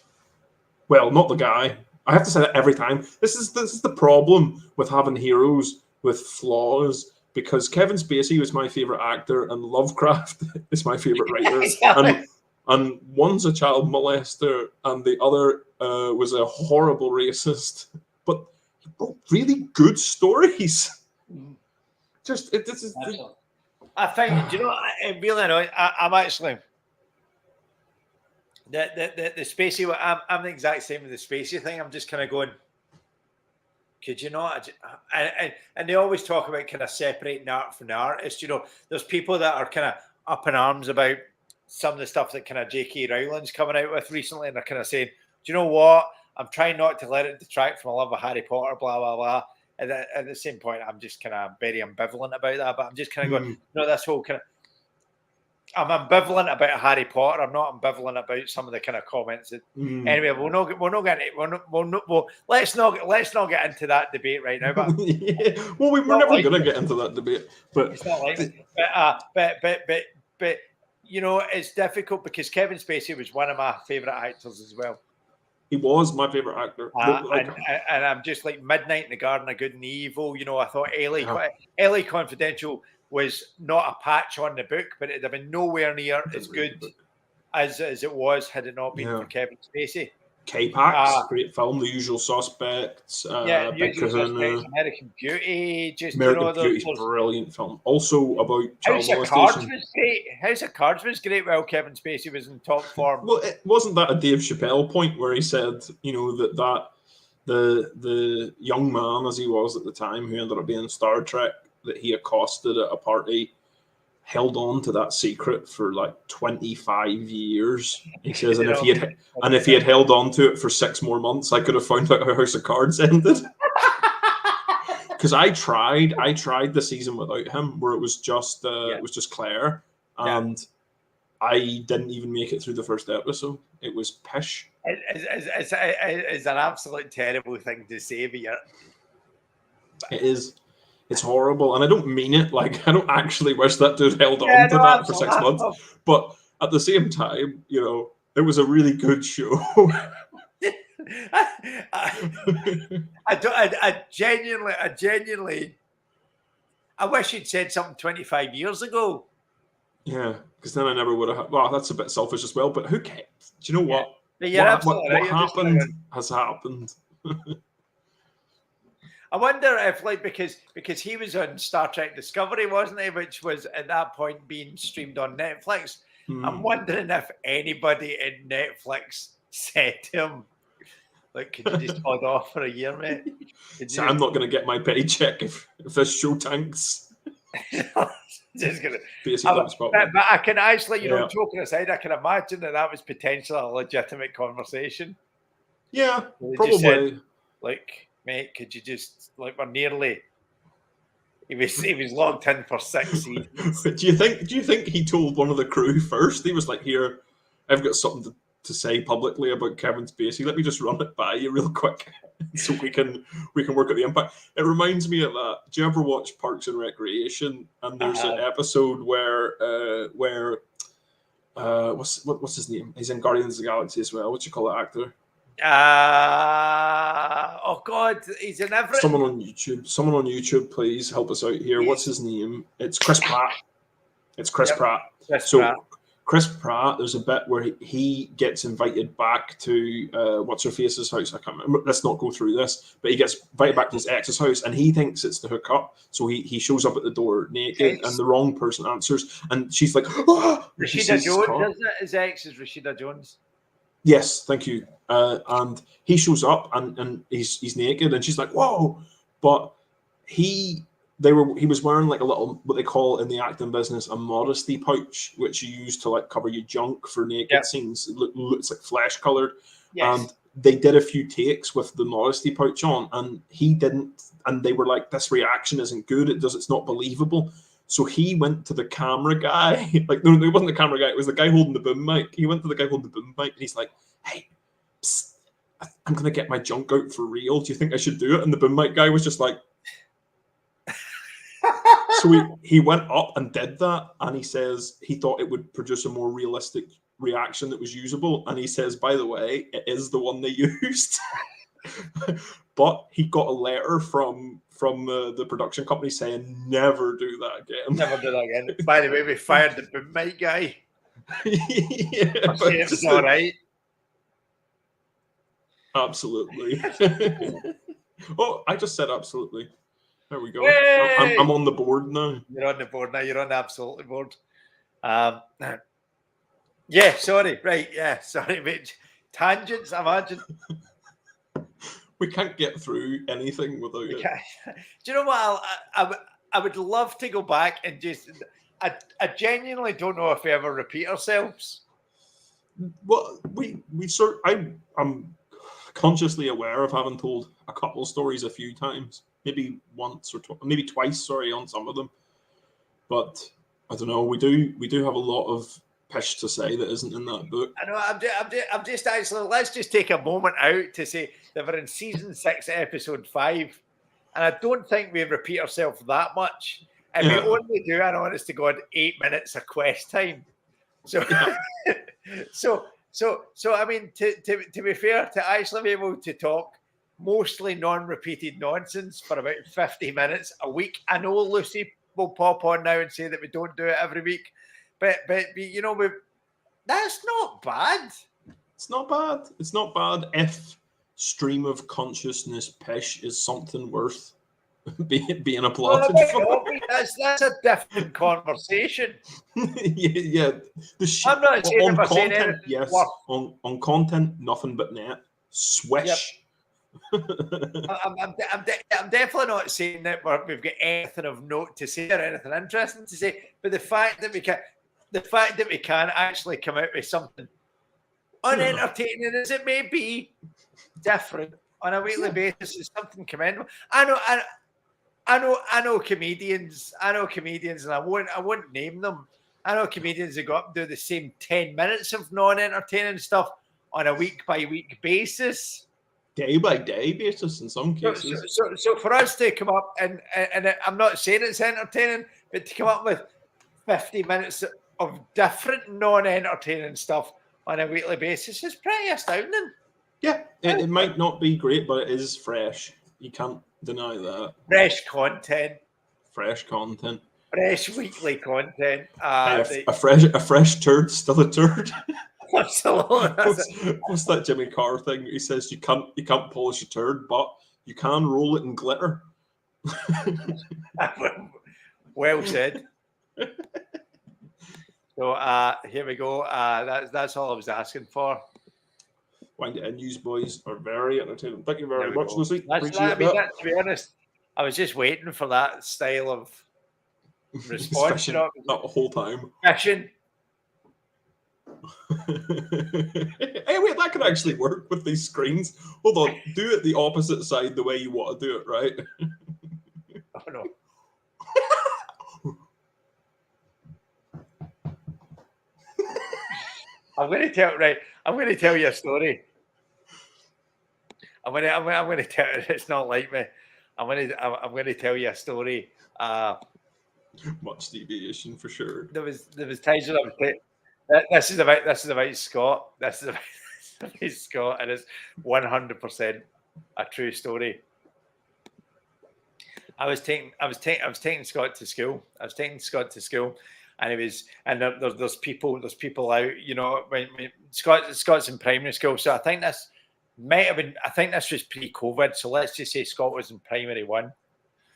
B: Well, not the guy. I have to say that every time. This is the problem with having heroes with flaws, because Kevin Spacey was my favorite actor and Lovecraft is my favorite writer. And one's a child molester and the other was a horrible racist. But he wrote really good stories.
A: I think, do you know, I'm really annoyed. I'm actually the Spacey. I'm the exact same with the Spacey thing. I'm just kind of going, could you not? And they always talk about kind of separating art from the artist. You know, there's people that are kind of up in arms about some of the stuff that kind of J.K. Rowling's coming out with recently, and they're kind of saying, do you know what? I'm trying not to let it detract from a love of Harry Potter, blah blah blah. And at the same point, I'm just kind of very ambivalent about that. But I'm just kind of going, no, this whole kind of. I'm ambivalent about Harry Potter. I'm not ambivalent about some of the kind of comments. That, Anyway, let's not get into that debate right now. But
B: yeah. Well, we're never going to get into that debate. But
A: it's not like, but you know, it's difficult because Kevin Spacey was one of my favorite actors as well.
B: He was my favorite actor.
A: And I'm just like Midnight in the Garden of Good and Evil. You know, I thought LA Confidential was not a patch on the book, but it'd have been nowhere near as good as it was had it not been for Kevin Spacey.
B: K-Pax, great film. The Usual Suspects.
A: Usual Suspects, American Beauty.
B: American Beauty's a brilliant film. Also about child molestation.
A: House of Cards was great while Kevin Spacey was in top form.
B: Well, wasn't that a Dave Chappelle point where he said, you know, that the young man as he was at the time who ended up being in Star Trek that he accosted at a party held on to that secret for like 25 years. He says, and if he had held on to it for 6 more months, I could have found out how House of Cards ended. Because I tried the season without him, where it was just Claire, and I didn't even make it through the first episode. It was pish.
A: It's an absolute terrible thing to say, but
B: it is. It's horrible, and I don't mean it. Like, I don't actually wish that dude held on to that for 6 months. But at the same time, you know, it was a really good show.
A: I wish you'd said something 25 years ago.
B: Yeah, because then I never would have. Well, that's a bit selfish as well. But who cares? Do you know what?
A: But you're absolutely right.
B: What happened has happened.
A: I wonder if, like, because he was on Star Trek Discovery, wasn't he? Which was at that point being streamed on Netflix. I'm wondering if anybody in Netflix said to him, like, could you just hold off for a year, mate?
B: So I'm not going to get my paycheck if this show tanks.
A: Just gonna,
B: but
A: I can actually, joking aside, I can imagine that was potentially a legitimate conversation.
B: Yeah, probably.
A: Said, like, mate, could you just, like, we're nearly. He was locked in for 6 seasons.
B: Do you think he told one of the crew first? He was like, "Here, I've got something to say publicly about Kevin Spacey. Let me just run it by you real quick, so we can work at the impact." It reminds me of that. Do you ever watch Parks and Recreation? And there's an episode where what's his name? He's in Guardians of the Galaxy as well. What do you call that actor?
A: Oh God, he's in everything.
B: Someone on YouTube, please help us out here. What's his name? It's Chris Pratt. It's Chris Pratt. Chris Pratt, there's a bit where he gets invited back to what's her face's house. I can't remember. Let's not go through this, but he gets invited back to his ex's house, and he thinks it's to hook up. So he shows up at the door naked, and the wrong person answers, and she's like, "Oh!"
A: Rashida Jones, isn't it? His ex is Rashida Jones.
B: Yes, thank you. And he shows up and he's naked, and she's like, "Whoa!" But he was wearing like a little, what they call in the acting business, a modesty pouch, which you use to like cover your junk for naked scenes. It's like flesh colored. Yes. And they did a few takes with the modesty pouch on, and he didn't. And they were like, "This reaction isn't good. It's not believable." So he went to the camera guy. Like, no, it wasn't the camera guy. It was the guy holding the boom mic. He went to the guy holding the boom mic, and he's like, "Hey, psst, I'm going to get my junk out for real. Do you think I should do it?" And the boom mic guy was just like... So he went up and did that, and he says he thought it would produce a more realistic reaction that was usable. And he says, "By the way, it is the one they used." But he got a letter from the production company saying, "Never do that again.
A: Never do that again." By the way, we fired the boom mic guy.
B: Yeah,
A: but it's all right.
B: Absolutely. Oh, I just said absolutely. There we go. I'm on the board now.
A: You're on the board now. You're on the absolutely board. Yeah, sorry. Right, yeah, sorry, mate. Tangents, I imagine.
B: We can't get through anything without it.
A: Do you know what? I would love to go back and just... I genuinely don't know if we ever repeat ourselves.
B: Well, I'm consciously aware of having told a couple stories a few times, maybe once or maybe twice. Sorry, on some of them, but I don't know. We do have a lot of pish to say that isn't in that book.
A: I know. I'm just actually. Let's just take a moment out to say that we're in season 6, episode 5, and I don't think we repeat ourselves that much. And we only do, an honest to God, 8 minutes of quest time. So, so I mean, to be fair, to actually be able to talk mostly non-repeated nonsense for about 50 minutes a week. I know Lucy will pop on now and say that we don't do it every week, but you know, that's not bad.
B: It's not bad. It's not bad if stream of consciousness pish is something worth being applauded for.
A: That's a different conversation.
B: yeah.
A: I'm not saying on content,
B: yes. On content, nothing but net. Swish.
A: Yep. I'm definitely not saying that we've got anything of note to say or anything interesting to say, but the fact that we can actually come out with something unentertaining as it may be, different on a weekly basis is something commendable. I know comedians, and I won't name them. I know comedians that go up and do the same 10 minutes of non-entertaining stuff on a week-by-week basis.
B: Day by day basis in some cases.
A: So for us to come up and I'm not saying it's entertaining, but to come up with 50 minutes of different non-entertaining stuff on a weekly basis is pretty astounding.
B: Yeah, it might not be great, but it is fresh. You can't deny that.
A: Fresh content.
B: Fresh content.
A: Fresh weekly content.
B: Hey, a fresh turd, still a turd.
A: Absolutely.
B: What's that Jimmy Carr thing? He says you can't polish a turd, but you can roll it in glitter.
A: Well said. So here we go. That's all I was asking for.
B: Wind it in, news boys are very entertaining. Thank you
A: There
B: very
A: we
B: much,
A: go.
B: Lucy. Appreciate
A: to be honest, I was just waiting for that style of response.
B: Fishing, not the whole time.
A: Fishing.
B: Hey, wait, that could actually work with these screens. Hold on, do it the opposite side the way you want to do it, right?
A: Oh no. I'm going to tell you a story. I'm going to tell. It's not like me. I'm going to tell you a story.
B: Much deviation for sure.
A: There was times when I was. This is about Scott. This is about Scott, and it's 100% a true story. I was taking Scott to school. And there's people out. You know, when Scott's in primary school, so I think this was pre-COVID. So let's just say Scott was in primary 1.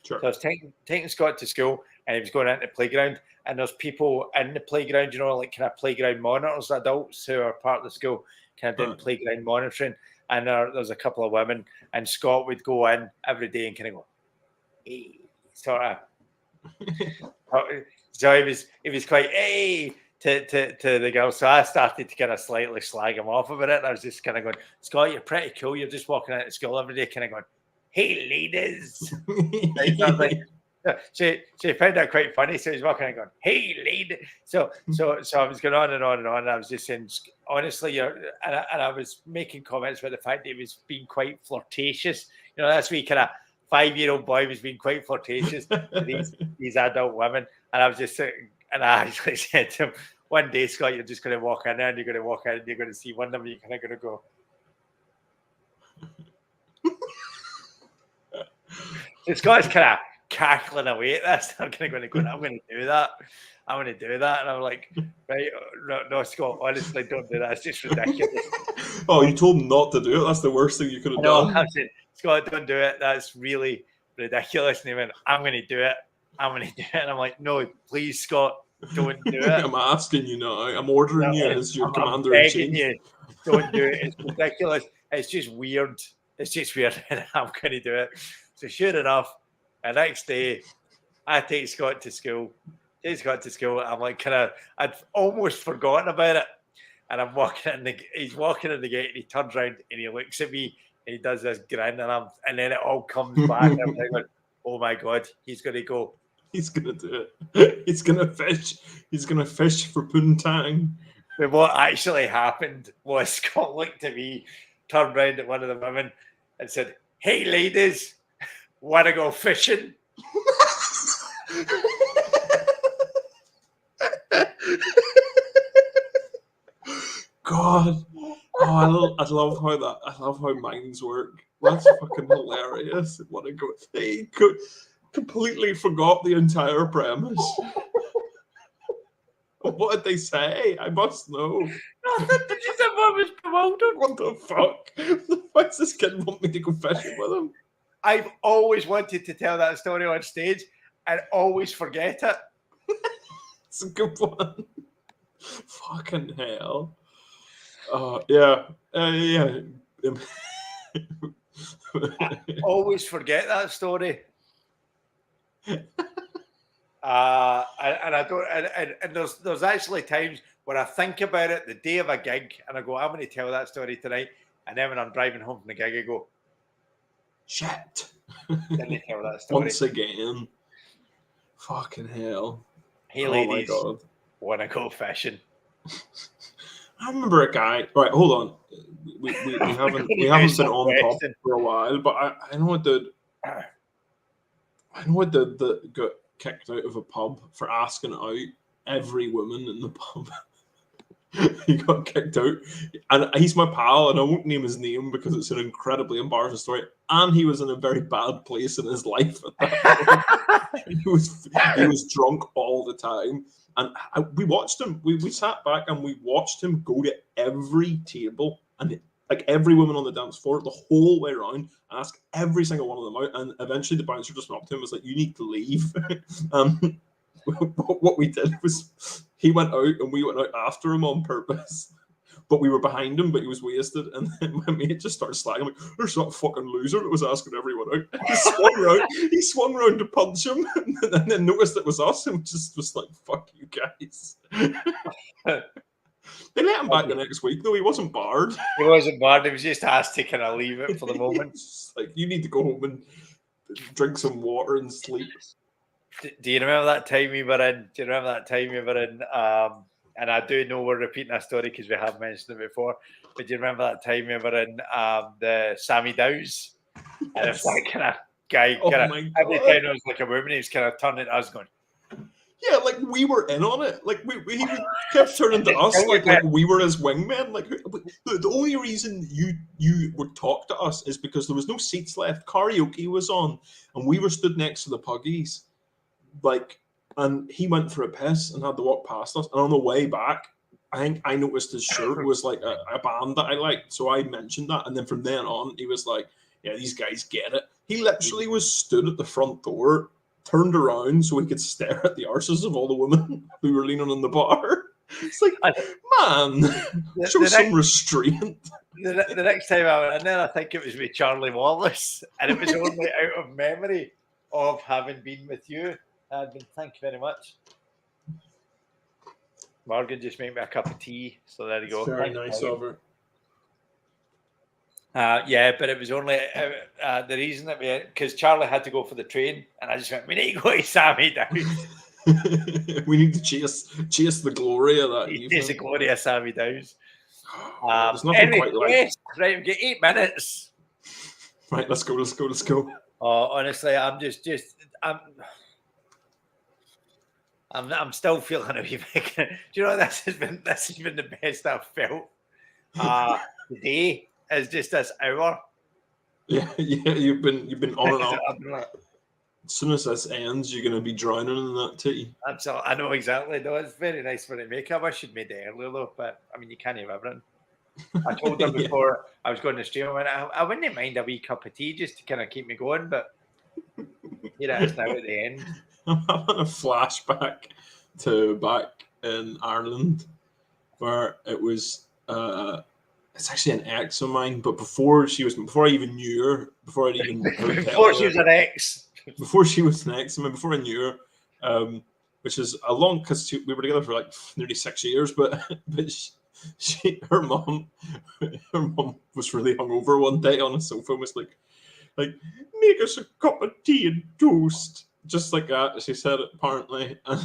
B: Sure.
A: So I was taking Scott to school, and he was going into the playground. And there's people in the playground, you know, like kind of playground monitors, adults who are part of the school, kind of doing playground monitoring. And there's a couple of women, and Scott would go in every day and kind of go, hey, sort of. So he was quite to the girls. So I started to kind of slightly slag him off about it. And I was just kind of going, Scott, you're pretty cool. You're just walking out of school every day, kind of going, hey, ladies. She found that quite funny. So he's walking and going, hey, lady. So I was going on and on and on. And I was just saying, honestly, and I was making comments about the fact that he was being quite flirtatious. You know, that's where kind of 5-year-old boy was being quite flirtatious with these adult women. And I was just sitting, and I actually said to him, one day, Scott, you're just going to walk in there and you're going to walk in and you're going to see one of them. You're kind of going to go. So Scott's kind of cackling away at this. I'm kind of going, I'm going to do that. And I'm like, right, no, Scott, honestly, don't do that. It's just ridiculous.
B: Oh, you told him not to do it? That's the worst thing you could have done.
A: No, I said, Scott, don't do it. That's really ridiculous. And he went, I'm going to do it. And I'm like, no, please, Scott, don't do it.
B: I'm asking you now. I'm ordering you as your commander
A: I'm
B: in chief.
A: you, don't do it. It's ridiculous. It's just weird. And I'm going to do it. So sure enough, the next day, I take Scott to school. I'm like, I'd almost forgotten about it. And I'm walking in he's walking in the gate, and he turns around and he looks at me and he does this grin, and then it all comes back. I'm like, oh my God, he's going to go.
B: He's going to do it. He's going to fish. He's going to fish for poontang.
A: But what actually happened was Scott looked at me, turned around at one of the women and said, hey, ladies, want to go fishing?
B: God. Oh, I love how minds work. That's fucking hilarious. Want to go? They completely forgot the entire premise. What did they say? I must know.
A: Nothing. Just everyone was promoted.
B: What the fuck? Why does this kid want me to go fishing with him?
A: I've always wanted to tell that story on stage and always forget it.
B: It's a good one. Fucking hell. Yeah. Yeah.
A: I always forget that story. And I don't. And there's actually times where I think about it the day of a gig, and I go, I'm going to tell that story tonight. And then when I'm driving home from the gig, I go,
B: shit.
A: Didn't tell that story
B: once again. Fucking hell.
A: Hey, ladies, want to go fishing?
B: I remember a guy. Right, hold on. We haven't been on the topic for a while, but I know a dude. That got kicked out of a pub for asking out every woman in the pub. He got kicked out, and he's my pal, and I won't name his name because it's an incredibly embarrassing story. And he was in a very bad place in his life at that point. He was drunk all the time, and we watched him. We sat back and we watched him go to every table and like every woman on the dance floor the whole way around, ask every single one of them out, and eventually the bouncer just went up to him and was like, "You need to leave." What we did was he went out and we went out after him on purpose, but we were behind him, but he was wasted, and then my mate just started slagging him like, "There's that fucking loser that was asking everyone out." He swung around to punch him, and then noticed it was us and just was like, "Fuck you guys." They let him back the next week though. He wasn't barred.
A: He wasn't barred. He was just asked to kind of leave it for the moment.
B: Like, you need to go home and drink some water and sleep.
A: Do you remember that time we were in? And I do know we're repeating a story because we have mentioned it before. But do you remember that time we were in the Sammy Dows? And it's like kind of guy, every time there was like a woman, he was kind of turning to us going,
B: yeah, like we were in on it. Like he kept turning to us like we were his wingmen. Like the only reason you would talk to us is because there was no seats left. Karaoke was on, and we were stood next to the puggies. Like, and he went for a piss and had to walk past us. And on the way back, I think I noticed his shirt was like a band that I liked. So I mentioned that. And then from then on, he was like, "Yeah, these guys get it." He literally was stood at the front door, turned around so he could stare at the arses of all the women who were leaning on the bar. It's like, man, show some restraint.
A: The next time I went in there, I think it was with Charlie Wallace. And it was only out of memory of having been with you. Thank you very much. Morgan just made me a cup of tea, so there you go.
B: Very nice of her.
A: Yeah, but it was only the reason that because Charlie had to go for the train, and I just went, "We need to go to Sammy Dows."
B: We need to chase the glory of that.
A: Chase the glory of Sammy Dows.
B: There's nothing quite like.
A: Right, we've got 8 minutes.
B: Right, let's go.
A: Honestly, I'm still feeling a wee bit. Do you know this has been the best I've felt. Today is just this hour.
B: Yeah, you've been on and off. As soon as this ends, you're going to be drowning in that tea.
A: Absolutely, I know exactly. No, it's very nice for the make. I wish you'd made it earlier though, but I mean, you can't have everything. I told her before I was going to stream, I wouldn't mind a wee cup of tea just to kind of keep me going, but it's now at the end.
B: I'm having a flashback to back in Ireland where it was it's actually an ex of mine, but before I even knew her, before I'd even
A: before she was an ex.
B: Before she was an ex, before I knew her, which is a long, because we were together for like nearly 6 years, but her mom was really hungover one day on a sofa and was like, "Make us a cup of tea and toast." Just like that, she said it apparently. And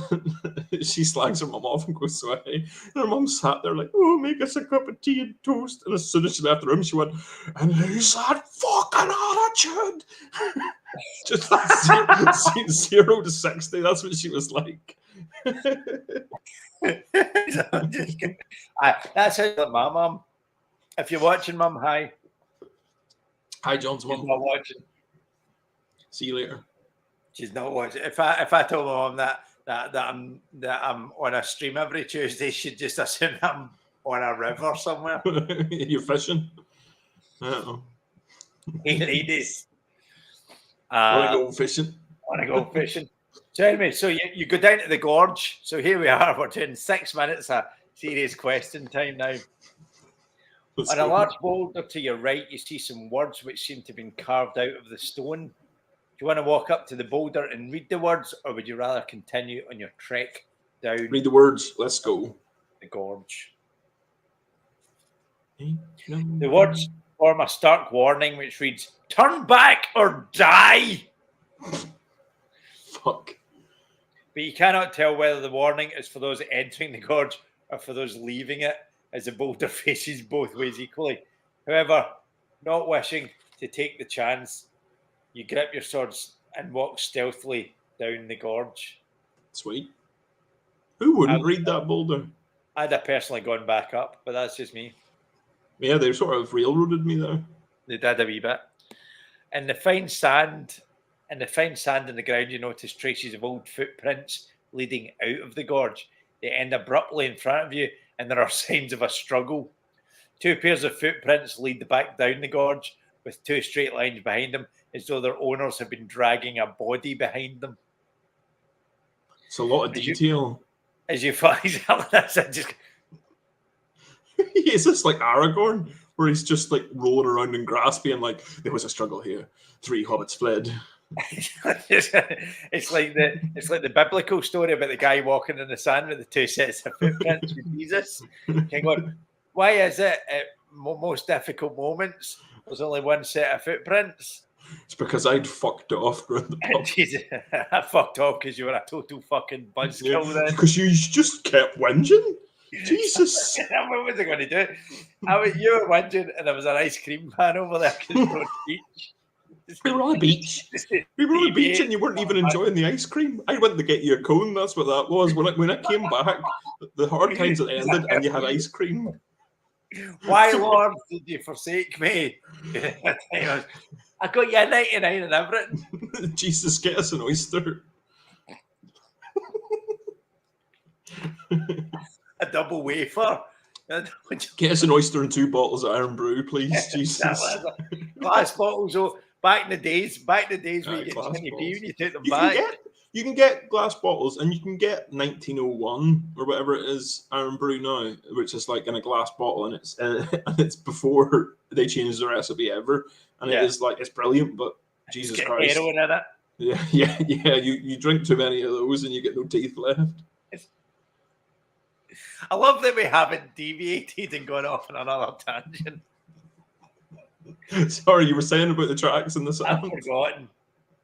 B: she slags her mum off and goes away. And her mum sat there like, "Oh, make us a cup of tea and toast." And as soon as she left the room, she went, "And who's that fucking attitude?" Just 0 to 60. That's what she was like.
A: That's how my mum. If you're watching, Mum, hi.
B: Hi, John's mum.
A: Not watching.
B: See you later.
A: She's not watching. If I told my mum that I'm on a stream every Tuesday, she'd just assume I'm on a river somewhere.
B: You're fishing.
A: Hey ladies.
B: Want to go fishing?
A: So anyway, so you go down to the gorge. So here we are. We're doing 6 minutes of serious question time now. On a large boulder to your right, you see some words which seem to have been carved out of the stone. Do you want to walk up to the boulder and read the words, or would you rather continue on your trek down?
B: Read the words. Let's go.
A: The gorge. The words form a stark warning which reads, "Turn back or die."
B: Fuck.
A: But you cannot tell whether the warning is for those entering the gorge or for those leaving it, as the boulder faces both ways equally. However, not wishing to take the chance, you grip your swords and walk stealthily down the gorge.
B: Sweet. Who wouldn't read that boulder?
A: I'd have personally gone back up, but that's just me.
B: Yeah, they sort of railroaded me there.
A: They did a wee bit. And the fine sand, in the ground, you notice traces of old footprints leading out of the gorge. They end abruptly in front of you, and there are signs of a struggle. Two pairs of footprints lead back down the gorge, with two straight lines behind them, as though their owners have been dragging a body behind them.
B: It's a lot of detail.
A: As you find that's just
B: Is this like Aragorn, where he's just like rolling around in grass, being like, "There was a struggle here. 3 hobbits fled."
A: it's like the biblical story about the guy walking in the sand with the two sets of footprints with Jesus. Going, why is it at most difficult moments there's only one set of footprints?
B: It's because I'd fucked off growing the pub.
A: Jesus, I fucked off because you were a total fucking buzzkill then.
B: Because you just kept whinging. Jesus.
A: What was I going to do? You were whinging and there was an ice cream man over there because we were on the beach.
B: We were on a beach. We were on a beach and you weren't even enjoying the ice cream. I went to get you a cone. That's what that was. When I came back, the hard times had ended and you had ice cream.
A: Why, Lord, did you forsake me? I got you a 99 and everything.
B: Jesus, get us an oyster.
A: A double wafer.
B: Get us an oyster and 2 bottles of Iron Brew, please. Jesus.
A: Glass bottles. Oh, back in the days where you get 20p when you take them back.
B: You can get glass bottles, and you can get 1901 or whatever it is Iron Brew now, which is like in a glass bottle, and it's before they changed the recipe ever, and it is like it's brilliant. But Jesus Christ,
A: heroin in it.
B: Yeah. You drink too many of those, and you get no teeth left.
A: I love that we haven't deviated and gone off on another tangent.
B: Sorry, you were saying about the tracks in the sand.
A: I've forgotten.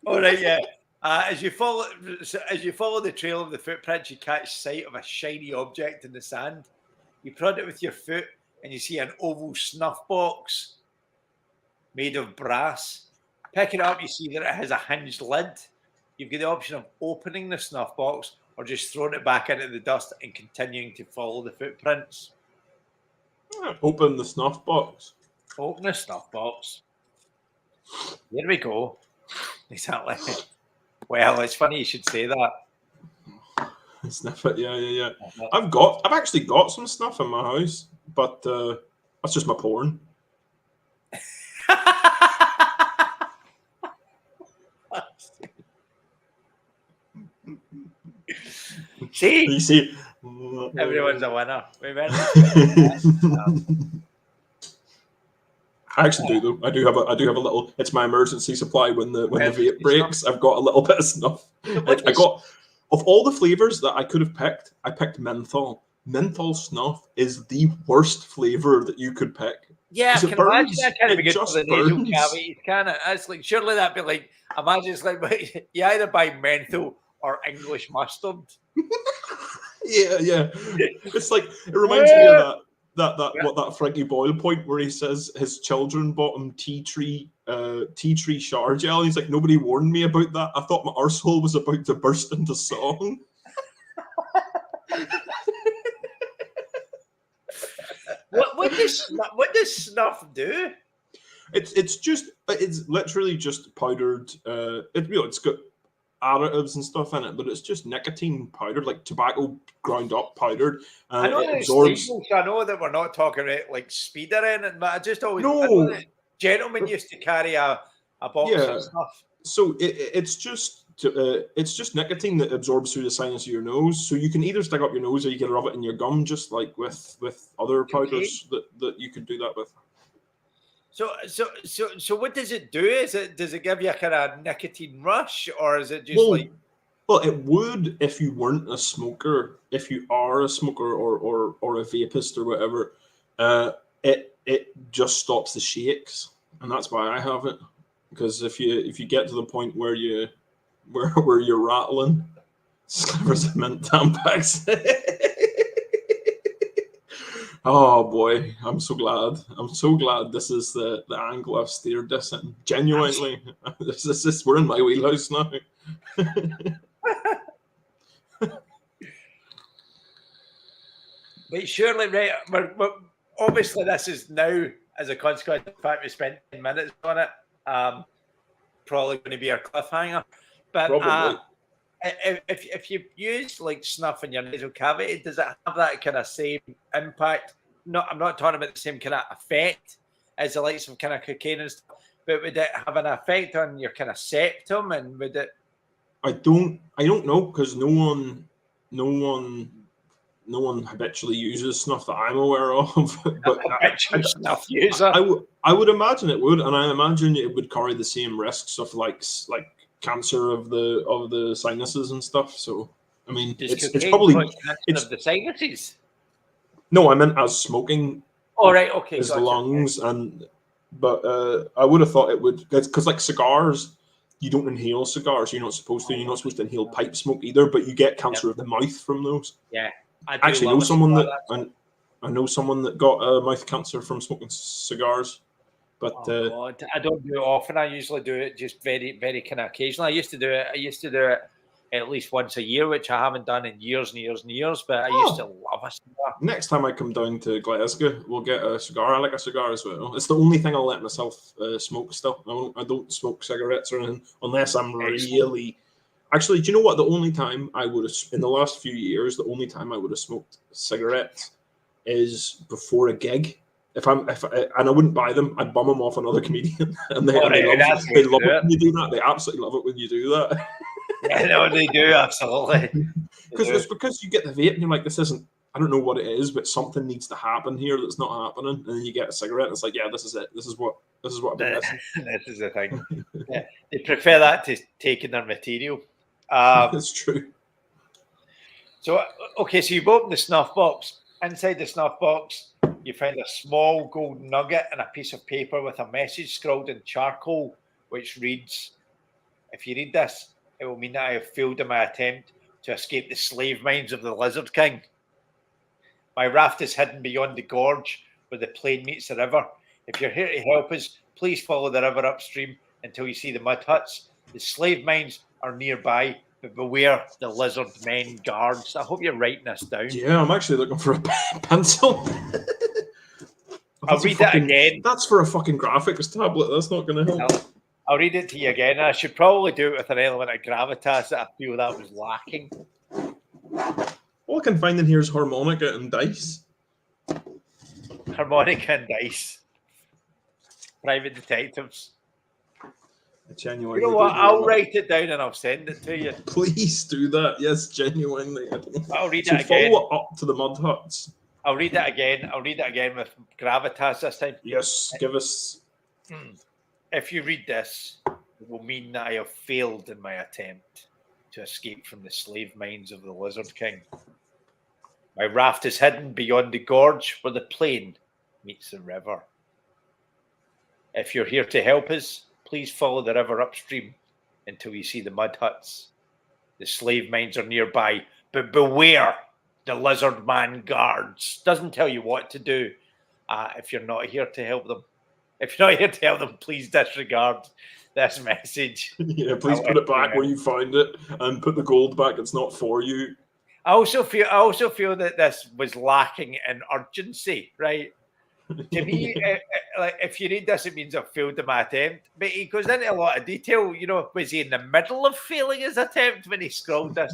A: All right, yeah. As you follow the trail of the footprints, you catch sight of a shiny object in the sand. You prod it with your foot, and you see an oval snuff box made of brass. Picking it up, you see that it has a hinged lid. You've got the option of opening the snuff box or just throwing it back into the dust and continuing to follow the footprints.
B: Open the snuff box.
A: Open the snuff box. There we go. Exactly. Well, it's funny you should say that.
B: Sniff it, yeah. I've actually got some snuff in my house, but that's just my porn.
A: See?
B: You see,
A: everyone's a winner.
B: I actually do though. I do have a little. It's my emergency supply when the vape breaks. I've got a little bit of snuff. I got of all the flavors that I could have picked. I picked menthol. Menthol snuff is the worst flavor that you could pick.
A: Yeah, I can imagine that kind of be good for the nasal cavities. Kind of. It's like surely that'd be like. Imagine it's like you either buy menthol or English mustard.
B: Yeah. It's like it reminds me of that Frankie Boyle point where he says his children bought him tea tree shower gel. He's like, nobody warned me about that. I thought my arsehole was about to burst into song.
A: What does snuff do?
B: It's literally just powdered. It's got additives and stuff in it, but it's just nicotine powdered, like tobacco ground up powdered.
A: I know it absorbs. I know that we're not talking about like speed or anything, but I just always know that gentlemen used to carry a box of stuff.
B: So it's just nicotine that absorbs through the sinus of your nose. So you can either stick up your nose or you can rub it in your gum, just like with other powders that you could do that with.
A: So what does it do? Does it give you a kind of nicotine rush, or is it just
B: Well, it would if you weren't a smoker. If you are a smoker or a vapist or whatever, it just stops the shakes, and that's why I have it. Because if you get to the point where you're rattling, slivers of mint Tampax. Oh boy, I'm so glad this is the angle I've steered this in. Genuinely, we're in my wheelhouse now.
A: But surely, right? We're obviously this is now as a consequence of the fact we spent 10 minutes on it. Probably going to be our cliffhanger. But
B: Probably.
A: if you use like snuff in your nasal cavity, does it have that kind of same impact? No, I'm not talking about the same kind of effect as the likes of kind of cocaine and stuff, but would it have an effect on your kind of septum, and would it?
B: I don't know, because no one habitually uses snuff that I'm aware of. But
A: Snuff user.
B: I would imagine it would, and I imagine it would carry the same risks of like cancer of the sinuses and stuff. So I mean, it's probably
A: of the sinuses.
B: No, I meant as smoking.
A: Oh right, okay.
B: Is the lungs, but I would have thought it would, because like cigars, you don't inhale cigars. You're not supposed to. You're not supposed to inhale pipe smoke either. But you get cancer of the mouth from those.
A: Yeah,
B: I actually know someone that I know someone that got mouth cancer from smoking cigars. But
A: God, I don't do it often. I usually do it just very, very kind of occasionally. I used to do it at least once a year, which I haven't done in years and years and years. But I used to love a cigar.
B: Next time I come down to Glasgow, we'll get a cigar. I like a cigar as well. It's the only thing I'll let myself smoke still. I don't smoke cigarettes or anything unless I'm really. Actually, do you know what? The only time I would have, in the last few years, the only time I would have smoked cigarettes is before a gig. And I wouldn't buy them, I'd bum them off another comedian, and they love it when you do that. They absolutely love it when you do that.
A: Yeah, no, they do, absolutely.
B: Because you get the vape and you're like, this isn't. I don't know what it is, but something needs to happen here that's not happening. And then you get a cigarette, and it's like, yeah, this is it. This is what I've been missing.
A: This is the thing. Yeah, they prefer that to taking their material.
B: That's true.
A: So okay, so you've opened the snuff box. Inside the snuff box, you find a small gold nugget and a piece of paper with a message scrawled in charcoal, which reads, "If you read this, it will mean that I have failed in my attempt to escape the slave mines of the Lizard King. My raft is hidden beyond the gorge where the plain meets the river. If you're here to help us, please follow the river upstream until you see the mud huts. The slave mines are nearby, but beware the lizard men guards." I hope you're writing this down.
B: Yeah, I'm actually looking for a pencil.
A: I'll read that again.
B: That's for a fucking graphics tablet. That's not going to help.
A: I'll read it to you again. I should probably do it with an element of gravitas that I feel that was lacking.
B: All I can find in here is harmonica and dice.
A: Harmonica and dice. Private detectives.
B: Genuinely.
A: You know what? I'll write it down and I'll send it to you.
B: Please do that. Yes, genuinely.
A: I'll read it again.
B: Follow it up to the mud huts.
A: I'll read it again. I'll read it again with gravitas this time.
B: Yes, give us.
A: If you read this, it will mean that I have failed in my attempt to escape from the slave mines of the Lizard King. My raft is hidden beyond the gorge where the plain meets the river. If you're here to help us, please follow the river upstream until you see the mud huts. The slave mines are nearby, but beware the lizard man guards. Doesn't tell you what to do if you're not here to help them. If you're not here to help them, please disregard this message.
B: Yeah, please put it back where you find it and put the gold back. It's not for you.
A: I also feel that this was lacking in urgency, right? To me, like if you read this, it means I've failed in my attempt. But he goes into a lot of detail. You know, was he in the middle of failing his attempt when he scrolled this?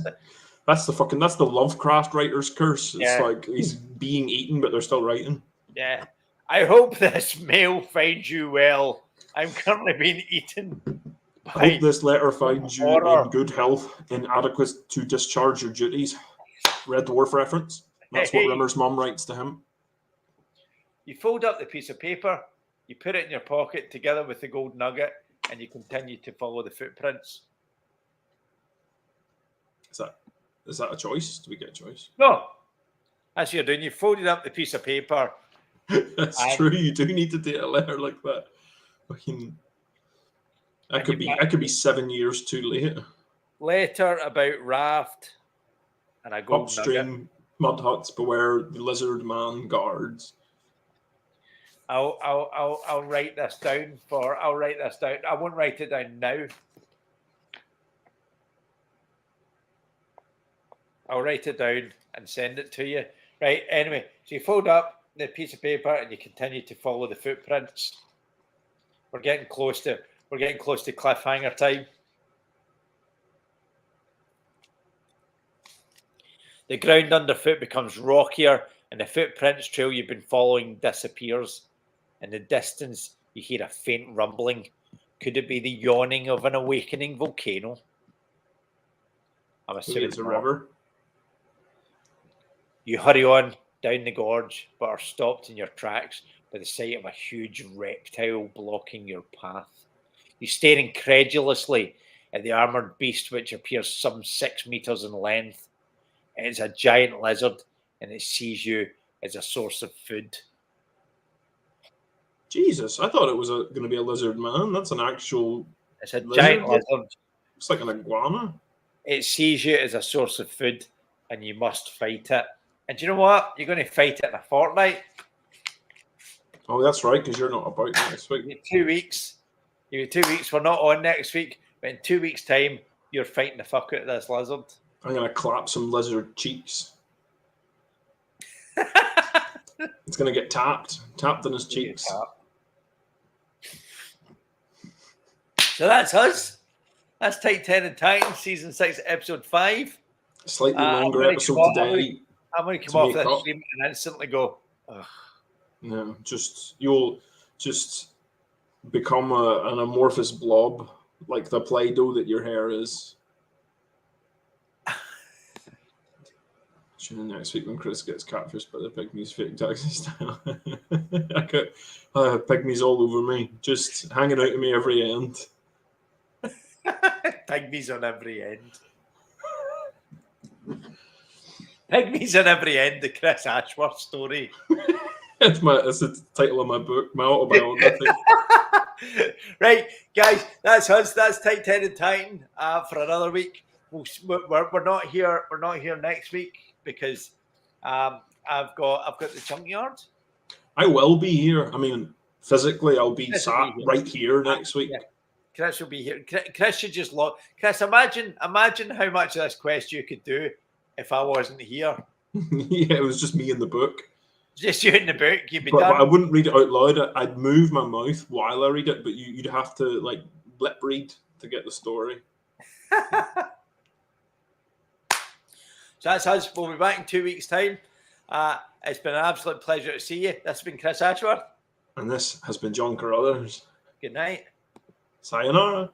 B: That's the Lovecraft writer's curse. It's like he's being eaten, but they're still writing.
A: Yeah. I hope this mail finds you well. I'm currently being eaten.
B: I hope this letter finds you in good health, inadequate to discharge your duties. Red Dwarf reference. That's what Rimmer's mum writes to him.
A: You fold up the piece of paper, you put it in your pocket together with the gold nugget, and you continue to follow the footprints.
B: Is that a choice? Do we get a choice?
A: No. That's what you're doing. You folded up the piece of paper.
B: That's true. You do need to date a letter like that. I could be 7 years too late.
A: Letter about raft and a gold
B: upstream
A: nugget.
B: Mud huts, beware the lizard man guards.
A: I'll write this down. I'll write this down. I won't write it down now. I'll write it down and send it to you. Right. Anyway, so you fold up the piece of paper and you continue to follow the footprints. We're getting close to cliffhanger time. The ground underfoot becomes rockier, and the footprints trail you've been following disappears. In the distance, you hear a faint rumbling. Could it be the yawning of an awakening volcano? I'm assuming
B: it's a river.
A: You hurry on down the gorge, but are stopped in your tracks by the sight of a huge reptile blocking your path. You stare incredulously at the armoured beast, which appears some 6 meters in length. It's a giant lizard, and it sees you as a source of food.
B: Jesus, I thought it was going to be a lizard man. That's an actual.
A: It's a
B: lizard.
A: giant lizard.
B: It's like an iguana.
A: It sees you as a source of food, and you must fight it. And do you know what? You're going to fight it in a fortnight.
B: Oh, that's right, because you're not about next week.
A: You have 2 weeks. You have 2 weeks. We're not on next week, but in 2 weeks' time, you're fighting the fuck out of this lizard.
B: I'm going to clap some lizard cheeks. It's going to get tapped in his cheeks.
A: So that's us. That's Tight 10 and Titan, Season 6, Episode 5.
B: Slightly longer episode today.
A: I'm going to come off this stream and instantly go, ugh.
B: No, you'll just become an amorphous blob, like the Play-Doh that your hair is. Tune in next week when Chris gets catfished by the pygmies fake taxi style. I got pygmies all over me, just hanging out of me every end.
A: Pygmies on every end. Pygmies on every end, the Chris Ashworth story.
B: It's the title of my book, my autobiography.
A: Right, guys, that's us. That's Tight 10 and Titan for another week. We're not here. We're not here next week because I've got the junkyard.
B: I will be here. I mean, physically, I'll be sat right here next week.
A: Yeah. Chris will be here. Chris should just log. Chris, imagine how much of this quest you could do if I wasn't here.
B: Yeah, it was just me in the book.
A: Just you in the book, you'd be done.
B: But I wouldn't read it out loud. I'd move my mouth while I read it, but you'd have to like lip read to get the story.
A: So that's us. We'll be back in 2 weeks' time. It's been an absolute pleasure to see you. This has been Chris Ashworth.
B: And this has been John Carruthers.
A: Good night.
B: Sayonara.